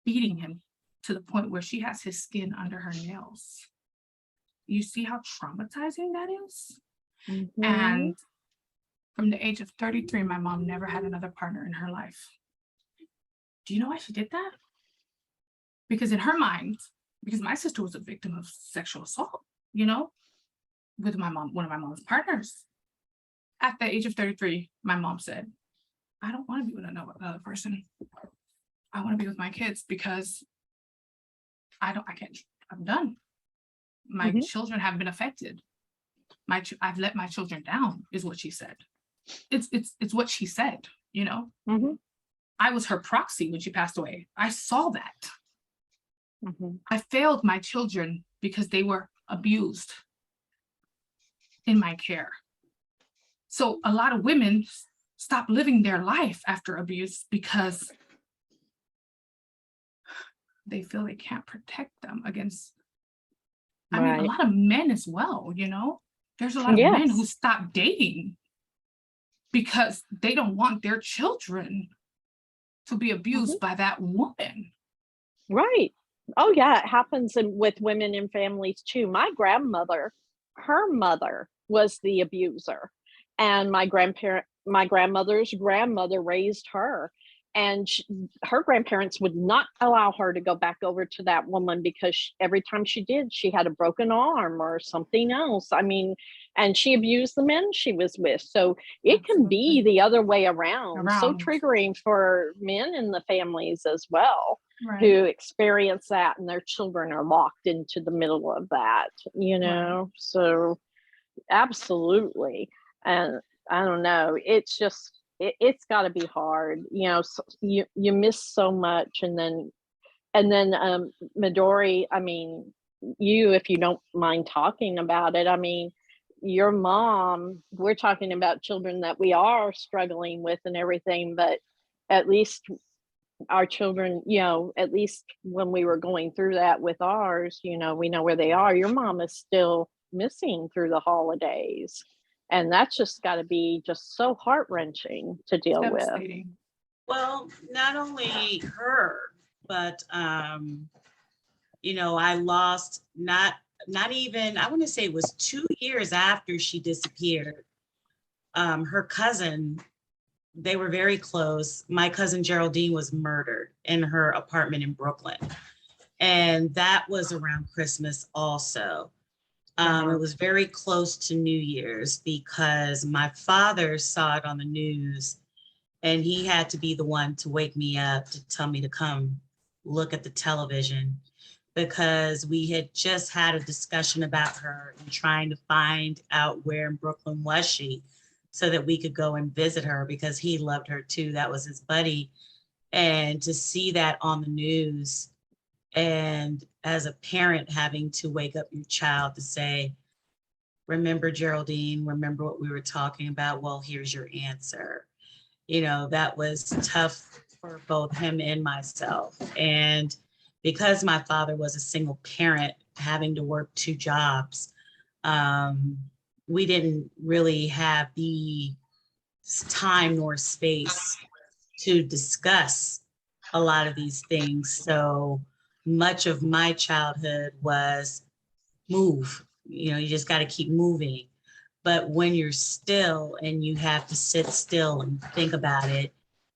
beating him to the point where she has his skin under her nails. You see how traumatizing that is? Mhm. And from the age of 33, my mom never had another partner in her life. Do you know why she did that? Because in her mind, because my sister was a victim of sexual assault, you know, with my mom, one of my mom's partners. At the age of 33, my mom said, I don't want to be with another person. I want to be with my kids because I can't, I'm done. My Mhm. children have been affected. I've let my children down, is what she said. It's what she said, you know. Mhm. I was her proxy when she passed away. I saw that. Mhm. I failed my children because they were abused in my care. So a lot of women stop living their life after abuse because they feel they can't protect them against, I mean, a Right. lot of men as well, you know. There's a lot of men who Yes. stop dating because they don't want their children to be Mhm. abused by that woman. Right. Oh, yeah, it happens with women in families too. My grandmother, her mother was the abuser, and my grandmother's grandmother raised her, and her grandparents would not allow her to go back over to that woman because every time she did, she had a broken arm or something else. I mean, and she abused the men she was with. So it can be Absolutely. the other way around. So Around. triggering for men in the families as well, Right. who experience that, and their children are locked into the middle of that, you know. Right. So absolutely. And I don't know, it's just it's got to be hard, you know. So you miss so much, and then Midori, I mean, you, if you don't mind talking about it, I mean, your mom, we're talking about children that we are struggling with and everything, but at least our children, you know, at least when we were going through that with ours, you know, we know where they are. Your mom is still missing through the holidays. And that's just got to be just so heart-wrenching to deal with. Devastating. Well, not only her, but I lost not even, I want to say it was 2 years after she disappeared. Her cousin, they were very close. My cousin Geraldine was murdered in her apartment in Brooklyn. And that was around Christmas also. It was very close to New Year's because my father saw it on the news and he had to be the one to wake me up to tell me to come look at the television because we had just had a discussion about her and trying to find out where in Brooklyn was she so that we could go and visit her because he loved her too. That was his buddy. And to see that on the news, and as a parent having to wake up your child to say, remember Geraldine, remember what we were talking about? Well, here's your answer. That was tough for both him and myself. And because my father was a single parent having to work 2 jobs, we didn't really have the time nor space to discuss a lot of these things. So much of my childhood was move. You just got to keep moving. But when you're still and you have to sit still and think about it,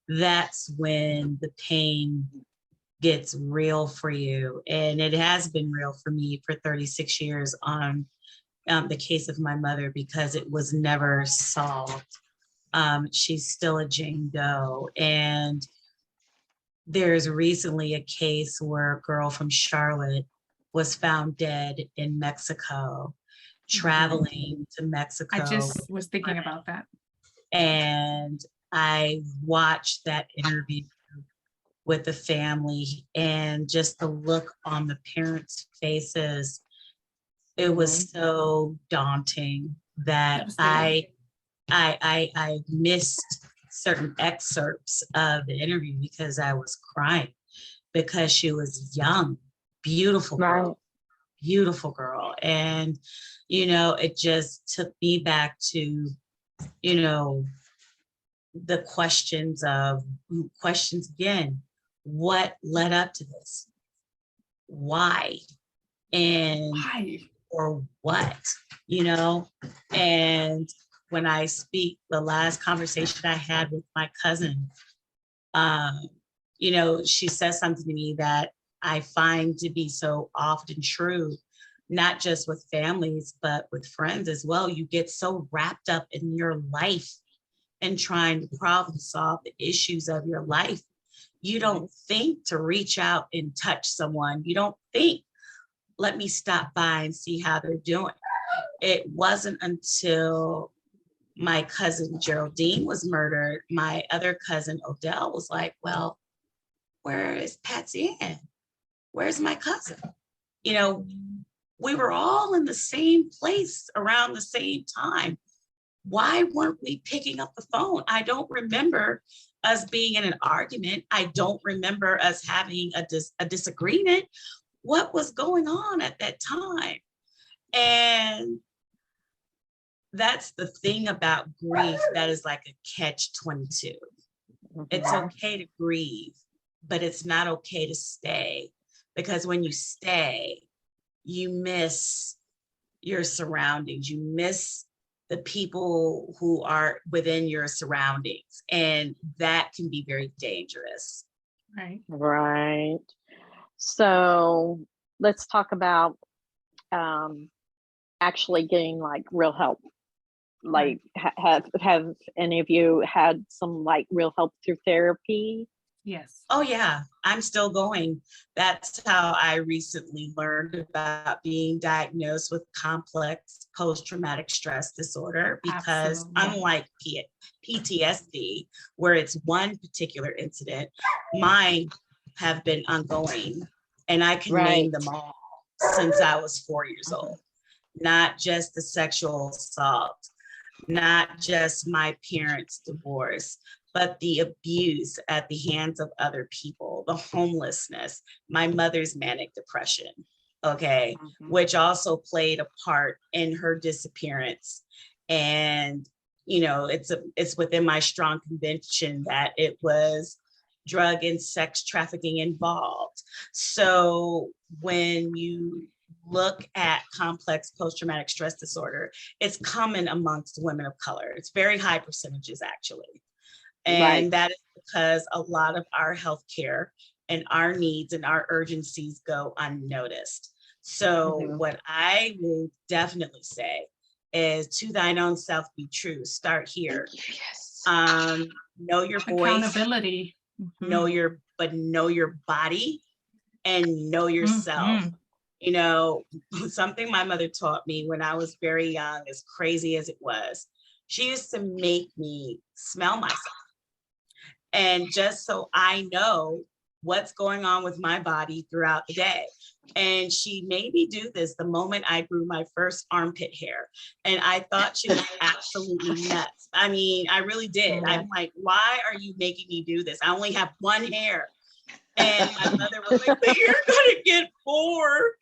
that's when the pain gets real for you. And it has been real for me for 36 years on the case of my mother because it was never solved. She's still a Jane Doe. And there's recently a case where a girl from Charlotte was found dead in Mexico, traveling to I Mexico. just was thinking about that. And I watched that interview with the family and just the look on the parents' faces. It was so daunting that Devastating. I missed certain excerpts of the interview because I was crying because she was young, beautiful girl, Right. beautiful girl. And, it just took me back to, the questions again, what led up to this? Why? And Why? or what, and when I speak, the last conversation I had with my cousin, she says something to me that I find to be so often true, not just with families, but with friends as well. You get so wrapped up in your life and trying to problem solve the issues of your life. You don't think to reach out and touch someone. You don't think, let me stop by and see how they're doing. It wasn't until my cousin Geraldine was murdered, my other cousin Odell was like, well, where is Patsy Ann? Where's my cousin? We were all in the same place around the same time. Why weren't we picking up the phone? I don't remember us being in an argument. I don't remember us having a disagreement. What was going on at that time? And that's the thing about grief that is like a catch-22. It's okay to grieve, but it's not okay to stay, because when you stay, you miss your surroundings. You miss the people who are within your surroundings, and that can be very dangerous. Right. Right. So let's talk about actually getting like real help. Like, have any of you had some like real help through therapy? Yes. Oh yeah, I'm still going. That's how I recently learned about being diagnosed with complex post-traumatic stress disorder, because Absolutely. unlike PTSD, where it's one particular incident, mine have been ongoing, and I can name them all since I was 4 years old. Not just the sexual assault, not just my parents' divorce, but the abuse at the hands of other people, the homelessness, my mother's manic depression, okay, which also played a part in her disappearance. And, it's within my strong conviction that it was drug and sex trafficking involved. So when you look at complex post-traumatic stress disorder, it's common amongst women of color. It's very high percentages, actually. And that is because a lot of our healthcare and our needs and our urgencies go unnoticed. So what I will definitely say is, to thine own self be true. Start here. Yes. Know your voice. Accountability. Know your body, and know yourself. Something my mother taught me when I was very young, as crazy as it was, she used to make me smell myself. And just so I know what's going on with my body throughout the day. And she made me do this the moment I grew my first armpit hair. And I thought she was absolutely nuts. I mean, I really did. I'm like, why are you making me do this? I only have one hair. And my mother was like, but you're gonna get bored,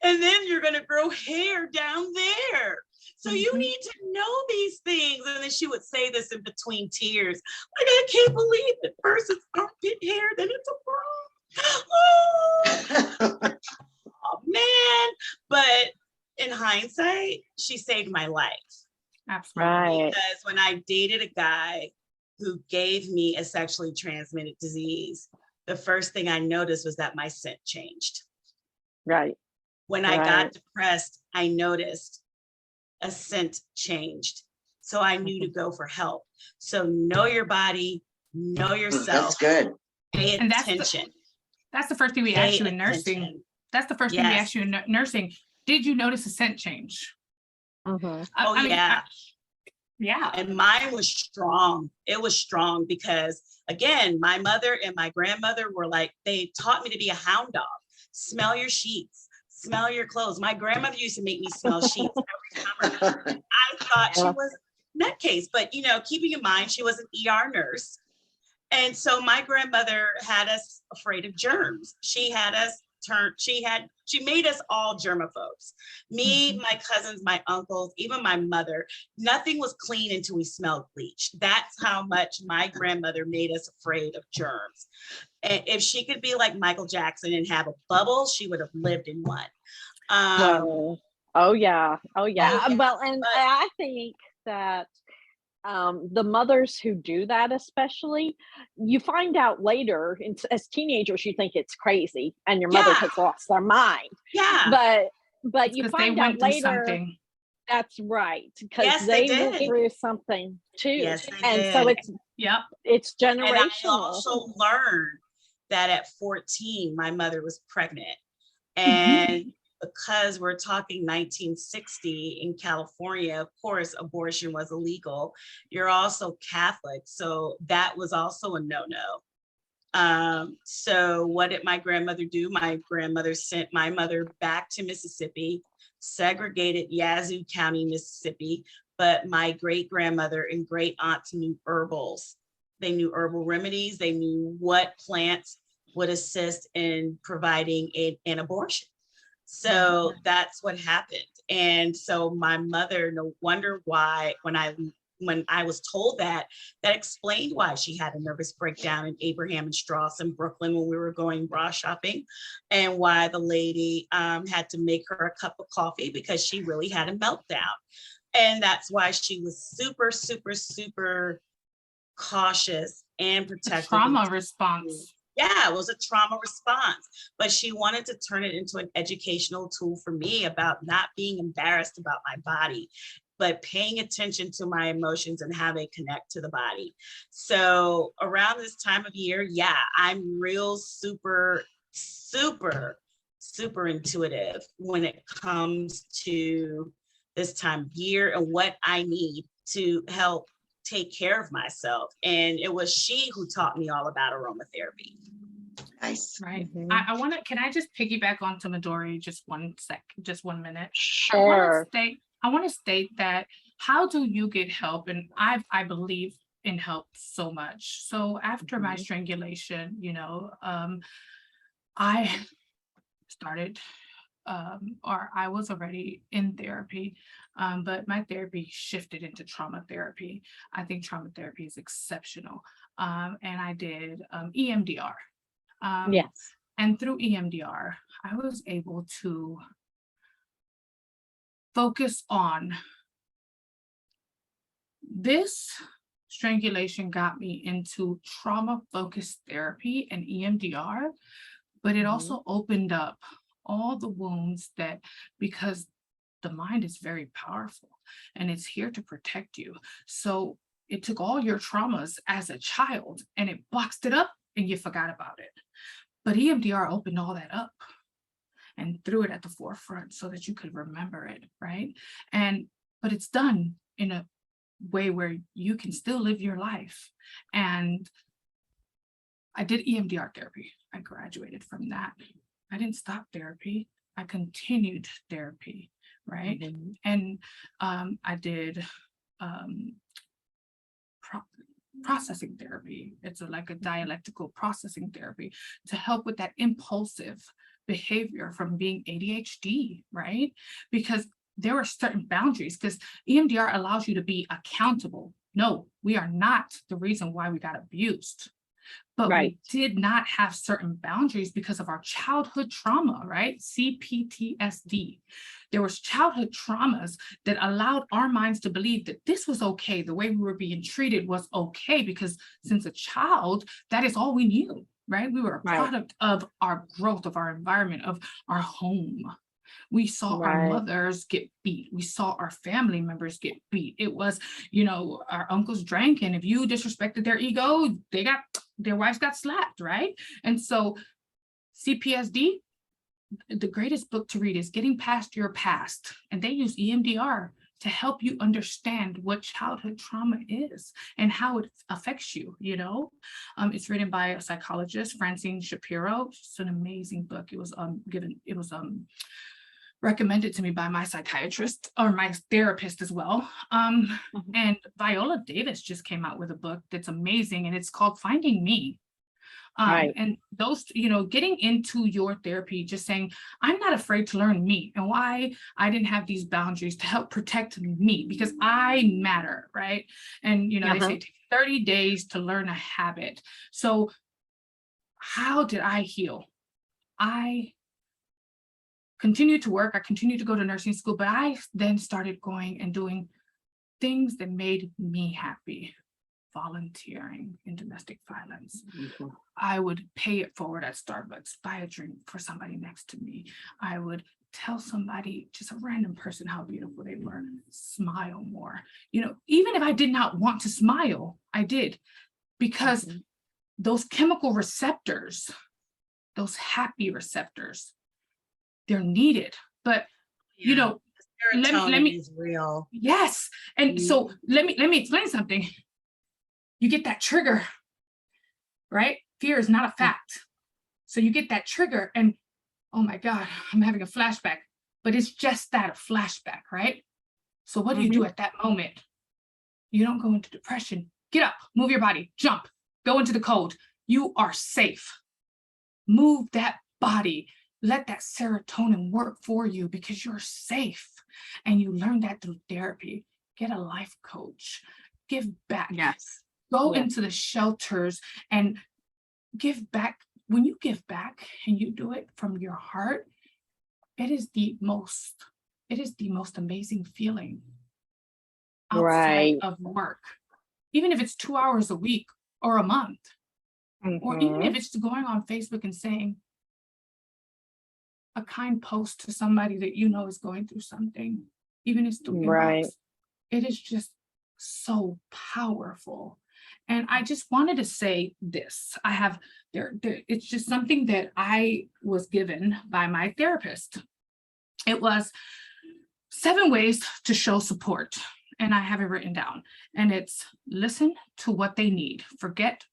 and then you're gonna grow hair down there. So you need to know these things. And then she would say this in between tears. Like, I can't believe it. First it's armpit hair, then it's a bra. Oh man. But in hindsight, she saved my life. Absolutely. Because when I dated a guy who gave me a sexually transmitted disease, the first thing I noticed was that my scent changed. When I got depressed, I noticed a scent changed. So I knew to go for help. So know your body, know yourself. That's good. Pay And attention. That's the first thing we asked you in nursing. That's the first thing we asked you in nursing. Did you notice a scent change? Yeah. And mine was strong. It was strong because, again, my mother and my grandmother were like, they taught me to be a hound dog. Smell your sheets, smell your clothes. My grandmother used to make me smell sheets every summer. And I thought she was a nutcase, but keeping in mind she was an ER nurse. And so my grandmother had us afraid of germs. She made us all germaphobes. Me, my cousins, my uncles, even my mother, nothing was clean until we smelled bleach. That's how much my grandmother made us afraid of germs. And if she could be like Michael Jackson and have a bubble, she would have lived in one. Oh yeah. Well, and I think that the mothers who do that, especially, you find out later as teenagers, you think it's crazy and your mother has lost their mind. Yeah. But you find out later something. That's right, because yes, they went through something too. Yes, they and did. So it's generational. And I also learned that at 14, my mother was pregnant. And because we're talking 1960 in California, of course, abortion was illegal. You're also Catholic, so that was also a no-no. So what did my grandmother do? My grandmother sent my mother back to Mississippi, segregated Yazoo County, Mississippi, but my great-grandmother and great aunts knew herbals. They knew herbal remedies. They knew what plants would assist in providing an abortion. So that's what happened. And so my mother, no wonder why, when I was told that explained why she had a nervous breakdown in Abraham and Strauss in Brooklyn when we were going bra shopping, and why the lady had to make her a cup of coffee because she really had a meltdown. And that's why she was super, super, super cautious and protective. Trauma response. Yeah, it was a trauma response, but she wanted to turn it into an educational tool for me about not being embarrassed about my body, but paying attention to my emotions and how they connect to the body. So around this time of year, yeah, I'm real super, super, super intuitive when it comes to this time of year and what I need to help take care of myself. And it was she who taught me all about aromatherapy. Nice. Right. I want to, can I just piggyback onto Midori just 1 sec, just 1 minute? Sure. I want to state that, how do you get help? And I believe in help so much. So after my strangulation, I started or I was already in therapy, but my therapy shifted into trauma therapy. I think trauma therapy is exceptional. And I did EMDR. Yes. And through EMDR, I was able to focus on this. Strangulation got me into trauma-focused therapy and EMDR, but it also opened up all the wounds that, because the mind is very powerful and it's here to protect you. So it took all your traumas as a child and it boxed it up and you forgot about it. But EMDR opened all that up and threw it at the forefront so that you could remember it, right? But it's done in a way where you can still live your life. And I did EMDR therapy. I graduated from that. I didn't stop therapy. I continued therapy, right? And I did processing therapy. It's like a dialectical processing therapy to help with that impulsive behavior from being ADHD, right? Because there are certain boundaries, because EMDR allows you to be accountable. No, we are not the reason why we got abused. But we did not have certain boundaries because of our childhood trauma, right? CPTSD. There was childhood traumas that allowed our minds to believe that this was okay. The way we were being treated was okay, because since a child, that is all we knew, right? We were a product of our growth, of our environment, of our home. We saw our mothers get beat. We saw our family members get beat. It was, our uncles drank, and if you disrespected their ego, their wives got slapped, right? And so CPSD, the greatest book to read is Getting Past Your Past. And they use EMDR to help you understand what childhood trauma is and how it affects you, you know? It's written by a psychologist, Francine Shapiro. It's an amazing book. It was recommended to me by my psychiatrist or my therapist as well. And Viola Davis just came out with a book that's amazing, and it's called Finding Me. Right. And those, you know, getting into your therapy, just saying, I'm not afraid to learn me and why I didn't have these boundaries to help protect me because I matter, right? And, you know, they say take 30 days to learn a habit. So how did I heal? I continued to work. I continued to go to nursing school, but I then started going and doing things that made me happy. Volunteering in domestic violence. I would pay it forward at Starbucks, buy a drink for somebody next to me. I would tell somebody, just a random person, how beautiful they were, smile more. You know, even if I did not want to smile, I did, because those chemical receptors, those happy receptors, they're needed. But you know, let me is real. Yes. And so let me explain something. You get that trigger, right? Fear is not a fact. So you get that trigger and, oh my God, I'm having a flashback, but it's just that, a flashback, right? So what do you do at that moment? You don't go into depression. Get up, move your body, jump, go into the cold. You are safe. Move that body. Let that serotonin work for you because you're safe. And you learn that through therapy. Get a life coach. Give back. Yes. Go into the shelters and give back. When you give back and you do it from your heart, it is the most amazing feeling outside of work. Even if it's 2 hours a week or a month, or even if it's going on Facebook and saying a kind post to somebody that you know is going through something, even if it's through inbox, it is just so powerful. And I just wanted to say this. I have it's just something that I was given by my therapist. It was 7 ways to show support. And I have it written down. And it's listen to what they need. Forget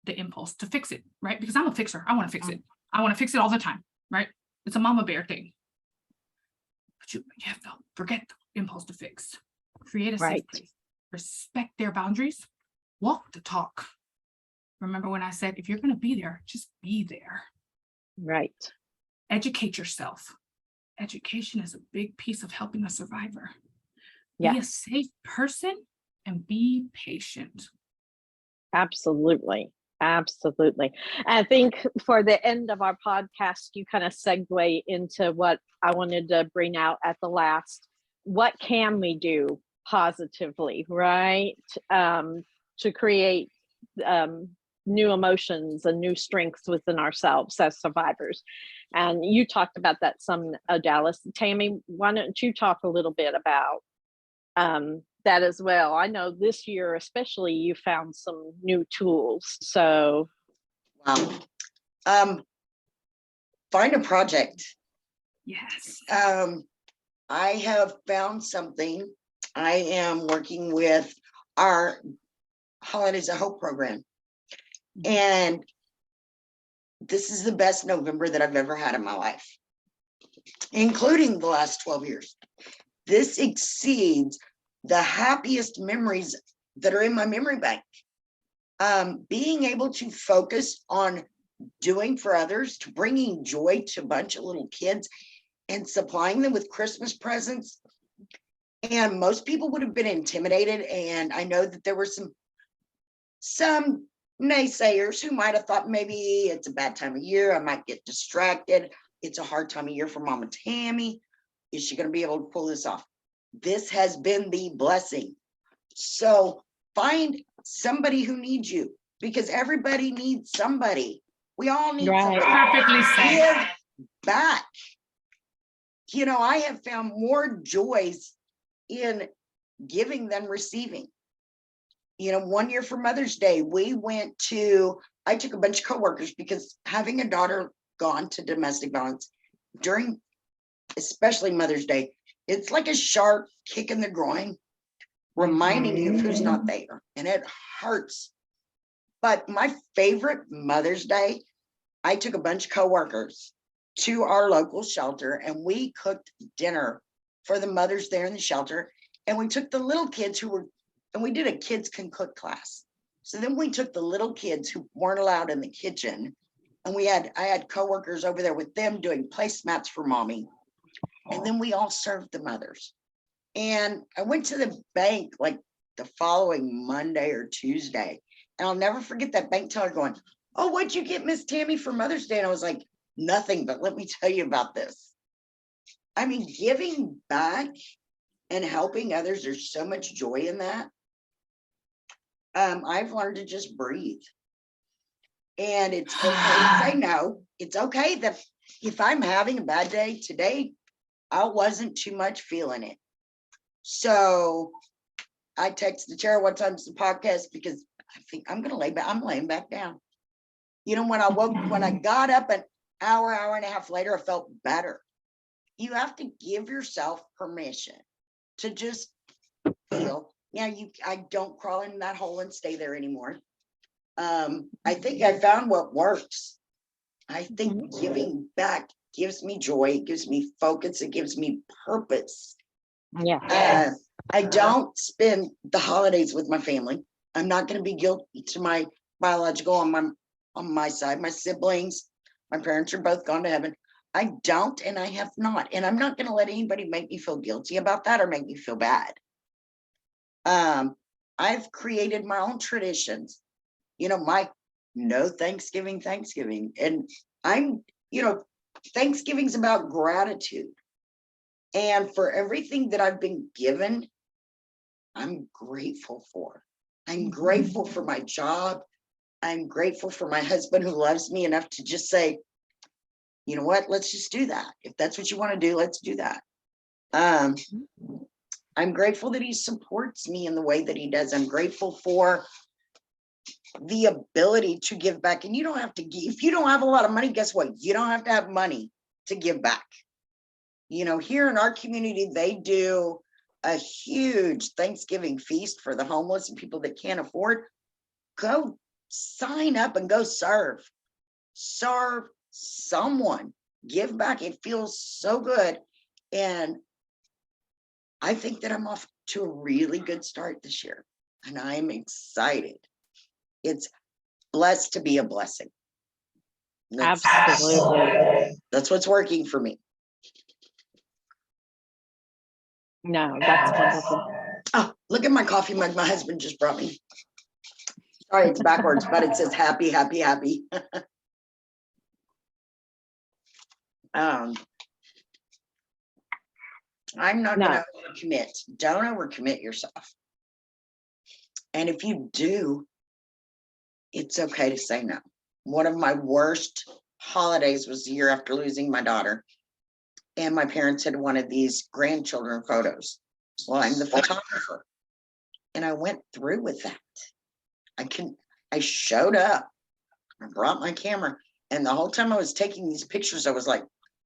the impulse to fix it, right? Because I'm a fixer. I want to fix it. I want to fix it all the time, right? It's a mama bear thing. But you have to forget the impulse to fix. Create a safe place. Respect their boundaries. Walk the talk. Remember when I said, if you're going to be there, just be there. Right. Educate yourself. Education is a big piece of helping a survivor. Yes. Be a safe person and be patient. Absolutely. Absolutely. I think for the end of our podcast, you kind of segue into what I wanted to bring out at the last. What can we do positively, right? To create new emotions and new strengths within ourselves as survivors. And you talked about that some, Dallas. Tammy, why don't you talk a little bit about that as well? I know this year, especially, you found some new tools. So, find a project. Yes. I have found something. I am working with our Holidays of Hope program. And this is the best November that I've ever had in my life, including the last 12 years. This exceeds the happiest memories that are in my memory bank. Being able to focus on doing for others, to bringing joy to a bunch of little kids and supplying them with Christmas presents. And most people would have been intimidated. And I know that there were some naysayers who might have thought maybe it's a bad time of year. I might get distracted. It's a hard time of year for Mama Tammy. Is she going to be able to pull this off? This has been the blessing. So find somebody who needs you, because everybody needs somebody. We all need somebody. Perfectly said. Give back. You know, I have found more joys in giving than receiving. You know, one year for Mother's Day, I took a bunch of coworkers, because having a daughter gone to domestic violence during, especially Mother's Day, It's like a sharp kick in the groin, reminding you of who's not there. And it hurts. But my favorite Mother's Day, I took a bunch of coworkers to our local shelter and we cooked dinner for the mothers there in the shelter. And we took the little kids and we did a kids can cook class. So then we took the little kids who weren't allowed in the kitchen, and I had coworkers over there with them doing placemats for mommy. And then we all served the mothers. And I went to the bank like the following Monday or Tuesday. And I'll never forget that bank teller going, "Oh, what'd you get Miss Tammy for Mother's Day?" And I was like, "Nothing, but let me tell you about this." I mean, giving back and helping others, there's so much joy in that. I've learned to just breathe. And it's okay to say no. It's okay that if I'm having a bad day today, I wasn't too much feeling it. So I texted Tara what time's the podcast, because I think I'm laying back down. You know, when I got up an hour and a half later, I felt better. You have to give yourself permission to just feel. I don't crawl in that hole and stay there anymore. I think I found what works. I think giving back gives me joy, it gives me focus, it gives me purpose. Yeah. I don't spend the holidays with my family. I'm not going to be guilty to my biological on my side. My siblings, my parents are both gone to heaven. I don't, and I have not, and I'm not going to let anybody make me feel guilty about that or make me feel bad. I've created my own traditions. You know, my no Thanksgiving, and Thanksgiving's about gratitude. And for everything that I've been given, I'm grateful for. I'm grateful for my job. I'm grateful for my husband who loves me enough to just say, "You know what, let's just do that. If that's what you want to do, let's do that." I'm grateful that he supports me in the way that he does. I'm grateful for the ability to give back. And you don't have to give, if you don't have a lot of money, guess what? You don't have to have money to give back. You know, here in our community, they do a huge Thanksgiving feast for the homeless and people that can't afford. Go sign up and go serve someone, give back. It feels so good. And I think that I'm off to a really good start this year, and I'm excited. It's blessed to be a blessing. Absolutely. That's what's working for me. No, that's wonderful. Oh, look at my coffee mug my husband just brought me. Sorry, it's backwards, but it says happy, happy, happy. I'm not going to overcommit. Don't overcommit yourself. And if you do, it's okay to say no. One of my worst holidays was the year after losing my daughter. And my parents had wanted these grandchildren photos. Well, I'm the photographer. And I went through with that. I showed up. I brought my camera. And the whole time I was taking these pictures, I was like,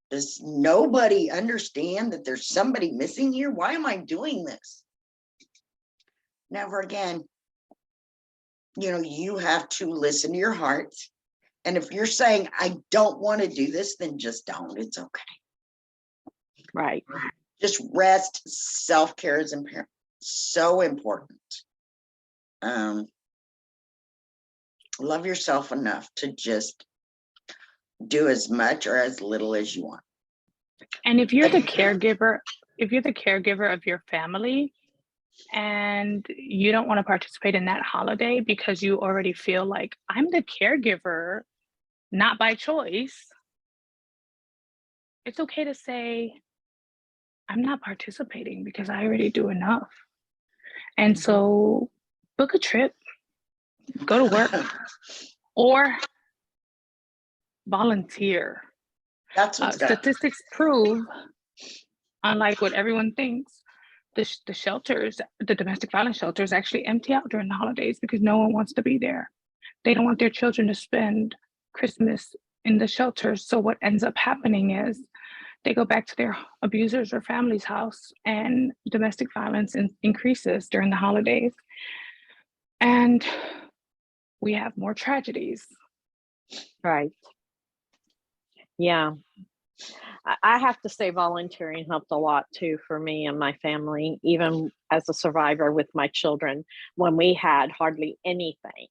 does nobody understand that there's somebody missing here? Why am I doing this? Never again. You know, you have to listen to your heart. And if you're saying, I don't want to do this, then just don't. It's okay. Right. Just rest. Self-care is so important. Love yourself enough to just do as much or as little as you want. And if you're the caregiver of your family and you don't want to participate in that holiday because you already feel like, I'm the caregiver, not by choice, it's okay to say, I'm not participating because I already do enough. And so book a trip, go to work, or volunteer. That's what's statistics prove, unlike what everyone thinks, the shelters, the domestic violence shelters actually empty out during the holidays because no one wants to be there. They don't want their children to spend Christmas in the shelters. So what ends up happening is they go back to their abusers or family's house, and domestic violence increases during the holidays. And we have more tragedies. Right. Yeah. I have to say volunteering helped a lot too for me and my family, even as a survivor with my children. When we had hardly anything,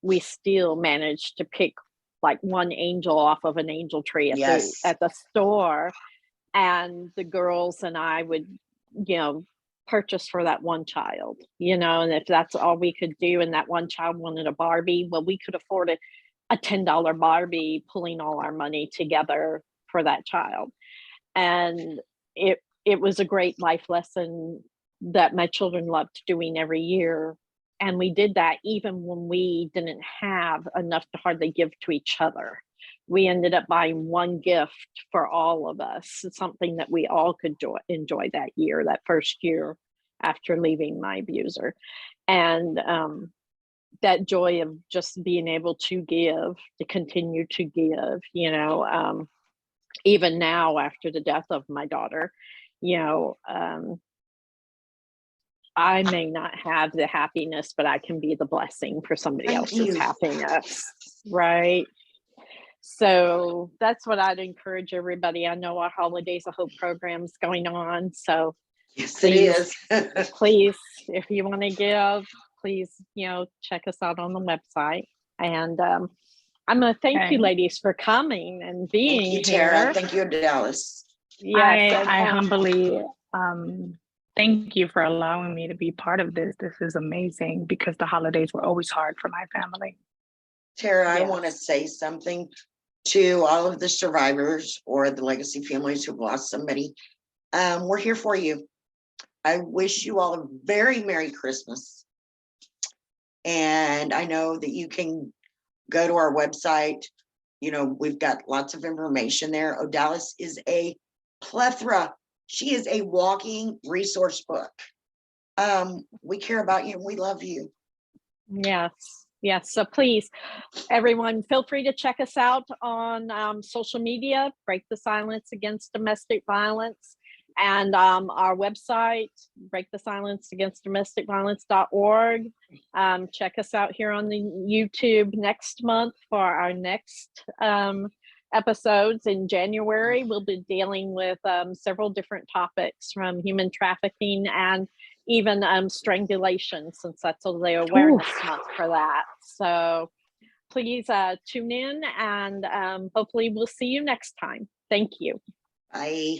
we still managed to pick like one angel off of an angel tree at Yes. the store, and the girls and I would, purchase for that one child, and if that's all we could do, and that one child wanted a Barbie, well, we could afford a $10 Barbie, pulling all our money together for that child. And it was a great life lesson that my children loved doing every year. And we did that even when we didn't have enough to hardly give to each other. We ended up buying one gift for all of us, something that we all could enjoy that year, that first year after leaving my abuser. And that joy of just being able to give, to continue to give, even now after the death of my daughter, I may not have the happiness, but I can be the blessing for somebody Thank else's you. happiness, right? So that's what I'd encourage everybody. I know our Holidays of Hope program's going on, so Yes, please, it is. please, if you want to give, please, check us out on the website. And I'm going to thank you, ladies, for coming and being Thank you, here. Tara. Thank you, Dallas. Yes, I humbly thank you for allowing me to be part of this. This is amazing, because the holidays were always hard for my family. Tara, I Yes. want to say something to all of the survivors or the legacy families who've lost somebody. We're here for you. I wish you all a very Merry Christmas. And I know that you can go to our website. We've got lots of information there. Dallas is a plethora. She is a walking resource book. We care about you and we love you. Yes. Yes. So please, everyone, feel free to check us out on social media, Break the Silence Against Domestic Violence, and our website, breakthesilenceagainstdomesticviolence.org. Check us out here on the YouTube next month for our next episodes. In January, we'll be dealing with several different topics, from human trafficking and even strangulation, since that's the awareness month for that. So please tune in, and hopefully we'll see you next time. Thank you. Bye.